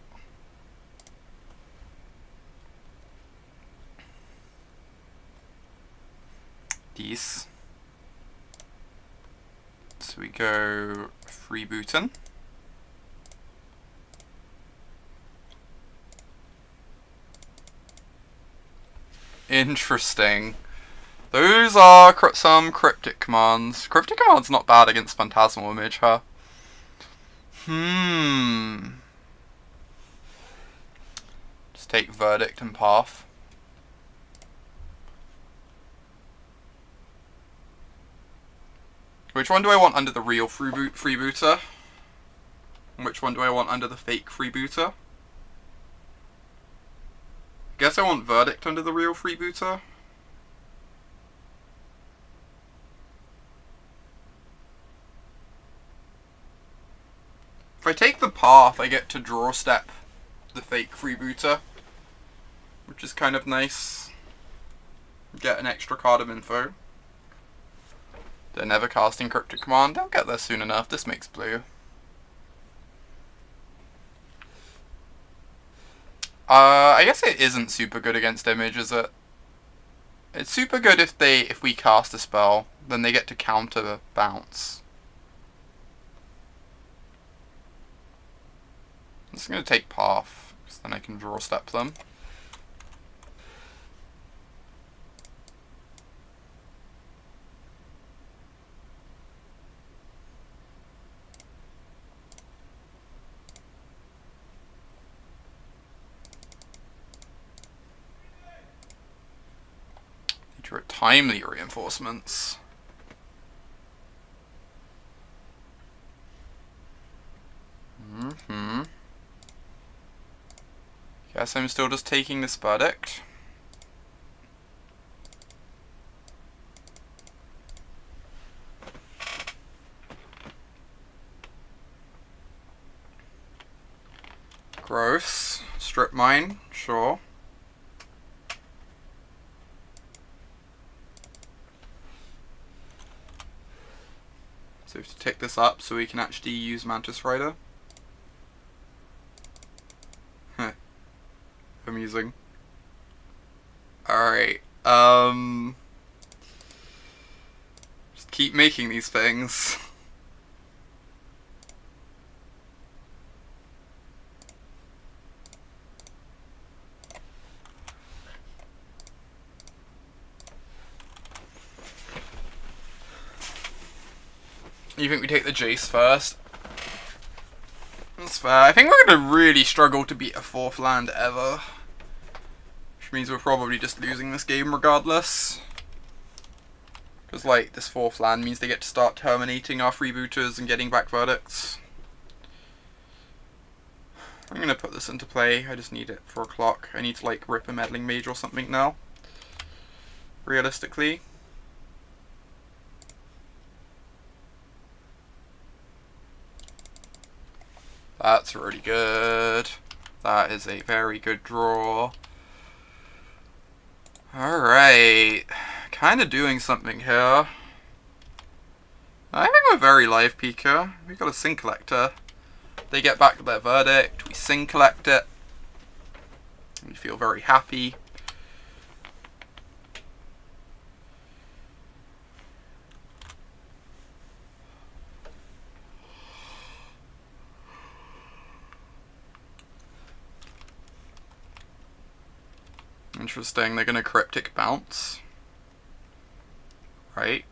These. So we go freebooting. Interesting. Those are some cryptic commands. Cryptic commands not bad against Phantasmal Image, huh? Just take Verdict and Path. Which one do I want under the real freebooter? And which one do I want under the fake freebooter? Guess I want Verdict under the real freebooter. If I take the path, I get to draw step the fake freebooter, which is kind of nice. Get an extra card of info. They're never casting Cryptic Command. They'll get there soon enough. This makes blue. I guess it isn't super good against Image, is it? It's super good if we cast a spell, then they get to counter bounce. I'm just going to take Path, because then I can draw step them. These are timely reinforcements. Guess I'm still just taking this Verdict. Gross. Strip mine, sure. So we have to take this up so we can actually use Mantis Rider. Amusing. Alright, just keep making these things. You think we take the Jace first? That's fair. I think we're going to really struggle to beat a 4th land ever. Which means we're probably just losing this game regardless. Because, like, this 4th land means they get to start terminating our freebooters and getting back verdicts. I'm going to put this into play. I just need it for a clock. I need to, like, rip a Meddling Mage or something now. Realistically. That's really good. That is a very good draw. Alright. Kind of doing something here. I think we're very live, Pika. We got a Sin Collector. They get back their verdict. We Sin Collect it. We feel very happy. Interesting, they're gonna Cryptic bounce. Right.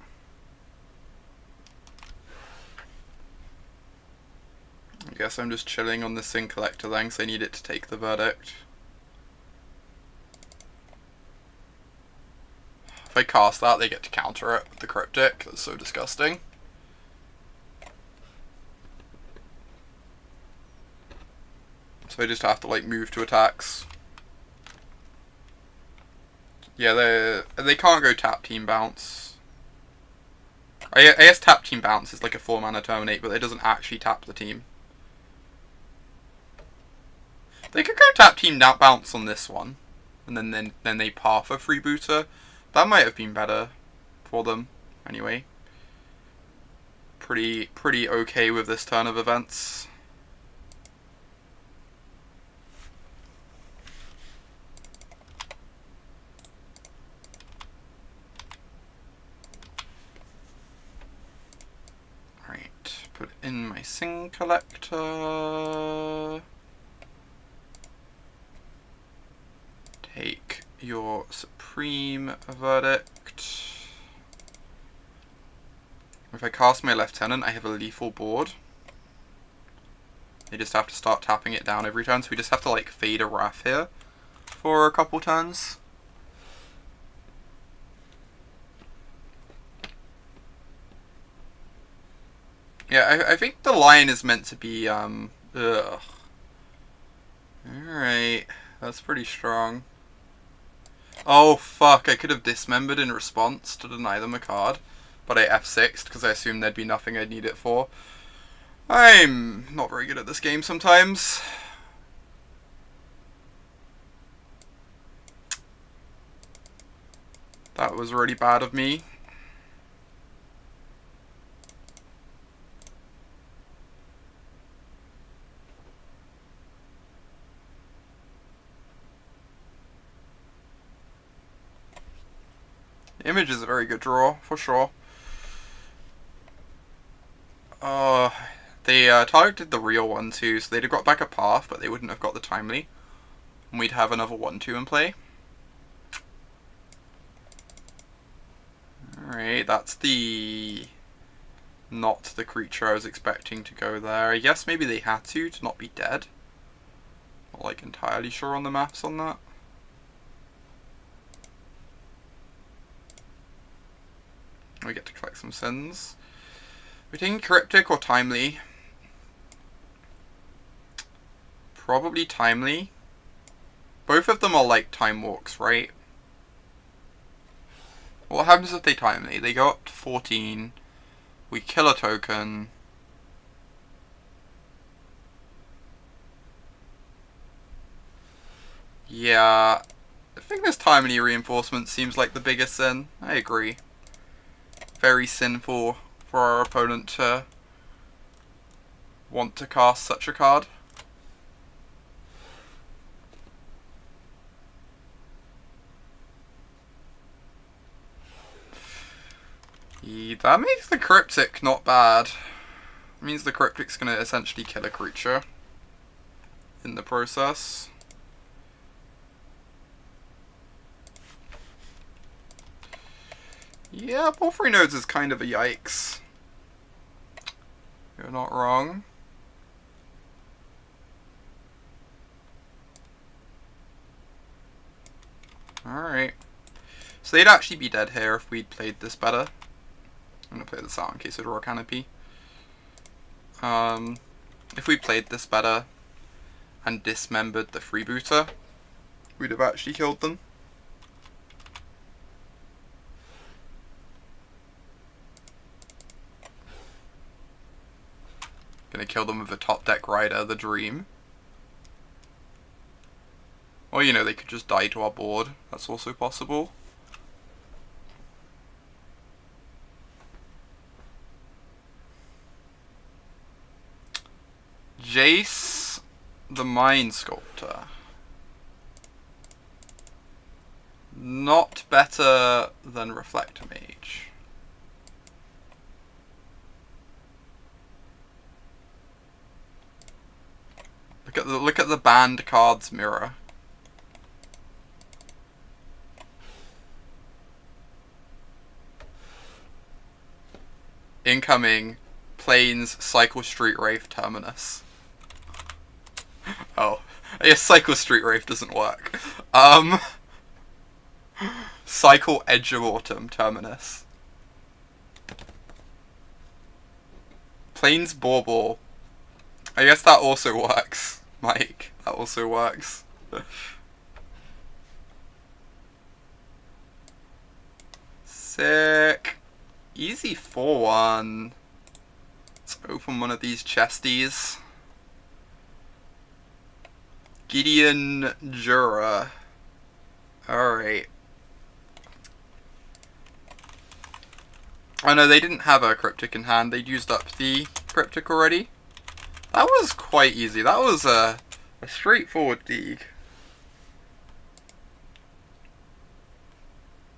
I guess I'm just chilling on the Sin Collector then, because I need it to take the verdict. If I cast that, they get to counter it with the Cryptic. That's so disgusting. So I just have to like move to attacks. Yeah, they can't go tap team bounce. I guess tap team bounce is like a 4-mana terminate, but it doesn't actually tap the team. They could go tap team bounce on this one, and then they path a Freebooter. That might have been better for them. Anyway, pretty okay with this turn of events. Right, put in my Sin Collector. Take your Supreme Verdict. If I cast my Lieutenant, I have a lethal board. They just have to start tapping it down every turn, so we just have to like fade a Wrath here for a couple turns. Yeah, I think the line is meant to be, ugh. Alright, that's pretty strong. Oh fuck, I could have Dismembered in response to deny them a card, but I F6'd because I assumed there'd be nothing I'd need it for. I'm not very good at this game sometimes. That was really bad of me. Image is a very good draw, for sure. They targeted the real 1/2, so they'd have got back a path, but they wouldn't have got the timely. And we'd have another 1/2 in play. Alright, that's the... not the creature I was expecting to go there. I guess maybe they had to not be dead. Not like entirely sure on the maths on that. We get to collect some sins. We're taking Cryptic or Timely. Probably Timely. Both of them are like Time Walks, right? What happens if they Timely? They go up to 14. We kill a token. Yeah. I think this Timely reinforcement seems like the biggest sin. I agree. Very sinful for our opponent to want to cast such a card. Yeah, that makes the Cryptic not bad. It means the Cryptic's going to essentially kill a creature in the process. Yeah, Porphyry Nodes is kind of a yikes. You're not wrong. Alright. So they'd actually be dead here if we'd played this better. I'm going to play this out in case of Auriok Canopy. If we played this better and dismembered the Freebooter, we'd have actually killed them. Gonna kill them with the top deck Rider, the Dream. Or, you know, they could just die to our board. That's also possible. Jace the Mind Sculptor. Not better than Reflector Mage. Look at the banned cards mirror. Incoming Plains Cycle Street Wraith Terminus. Oh, I guess Cycle Street Wraith doesn't work. Cycle Edge of Autumn Terminus. Plains Bauble. I guess that also works, Mike. That also works. Sick. Easy 4-1. Let's open one of these chesties. Gideon Jura. Alright. Oh no, they didn't have a Cryptic in hand. They'd used up the Cryptic already. That was quite easy. That was a straightforward Teeg.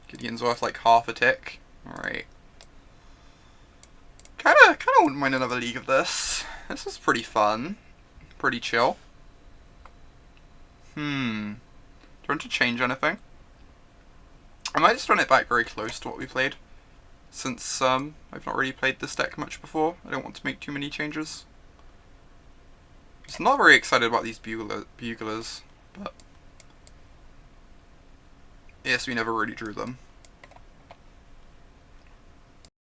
Gideon's worth like half a tick. Alright. Kinda wouldn't mind another league of this. This is pretty fun. Pretty chill. Do you want to change anything? I might just run it back very close to what we played. Since I've not really played this deck much before. I don't want to make too many changes. I'm not very excited about these buglers, but yes, we never really drew them.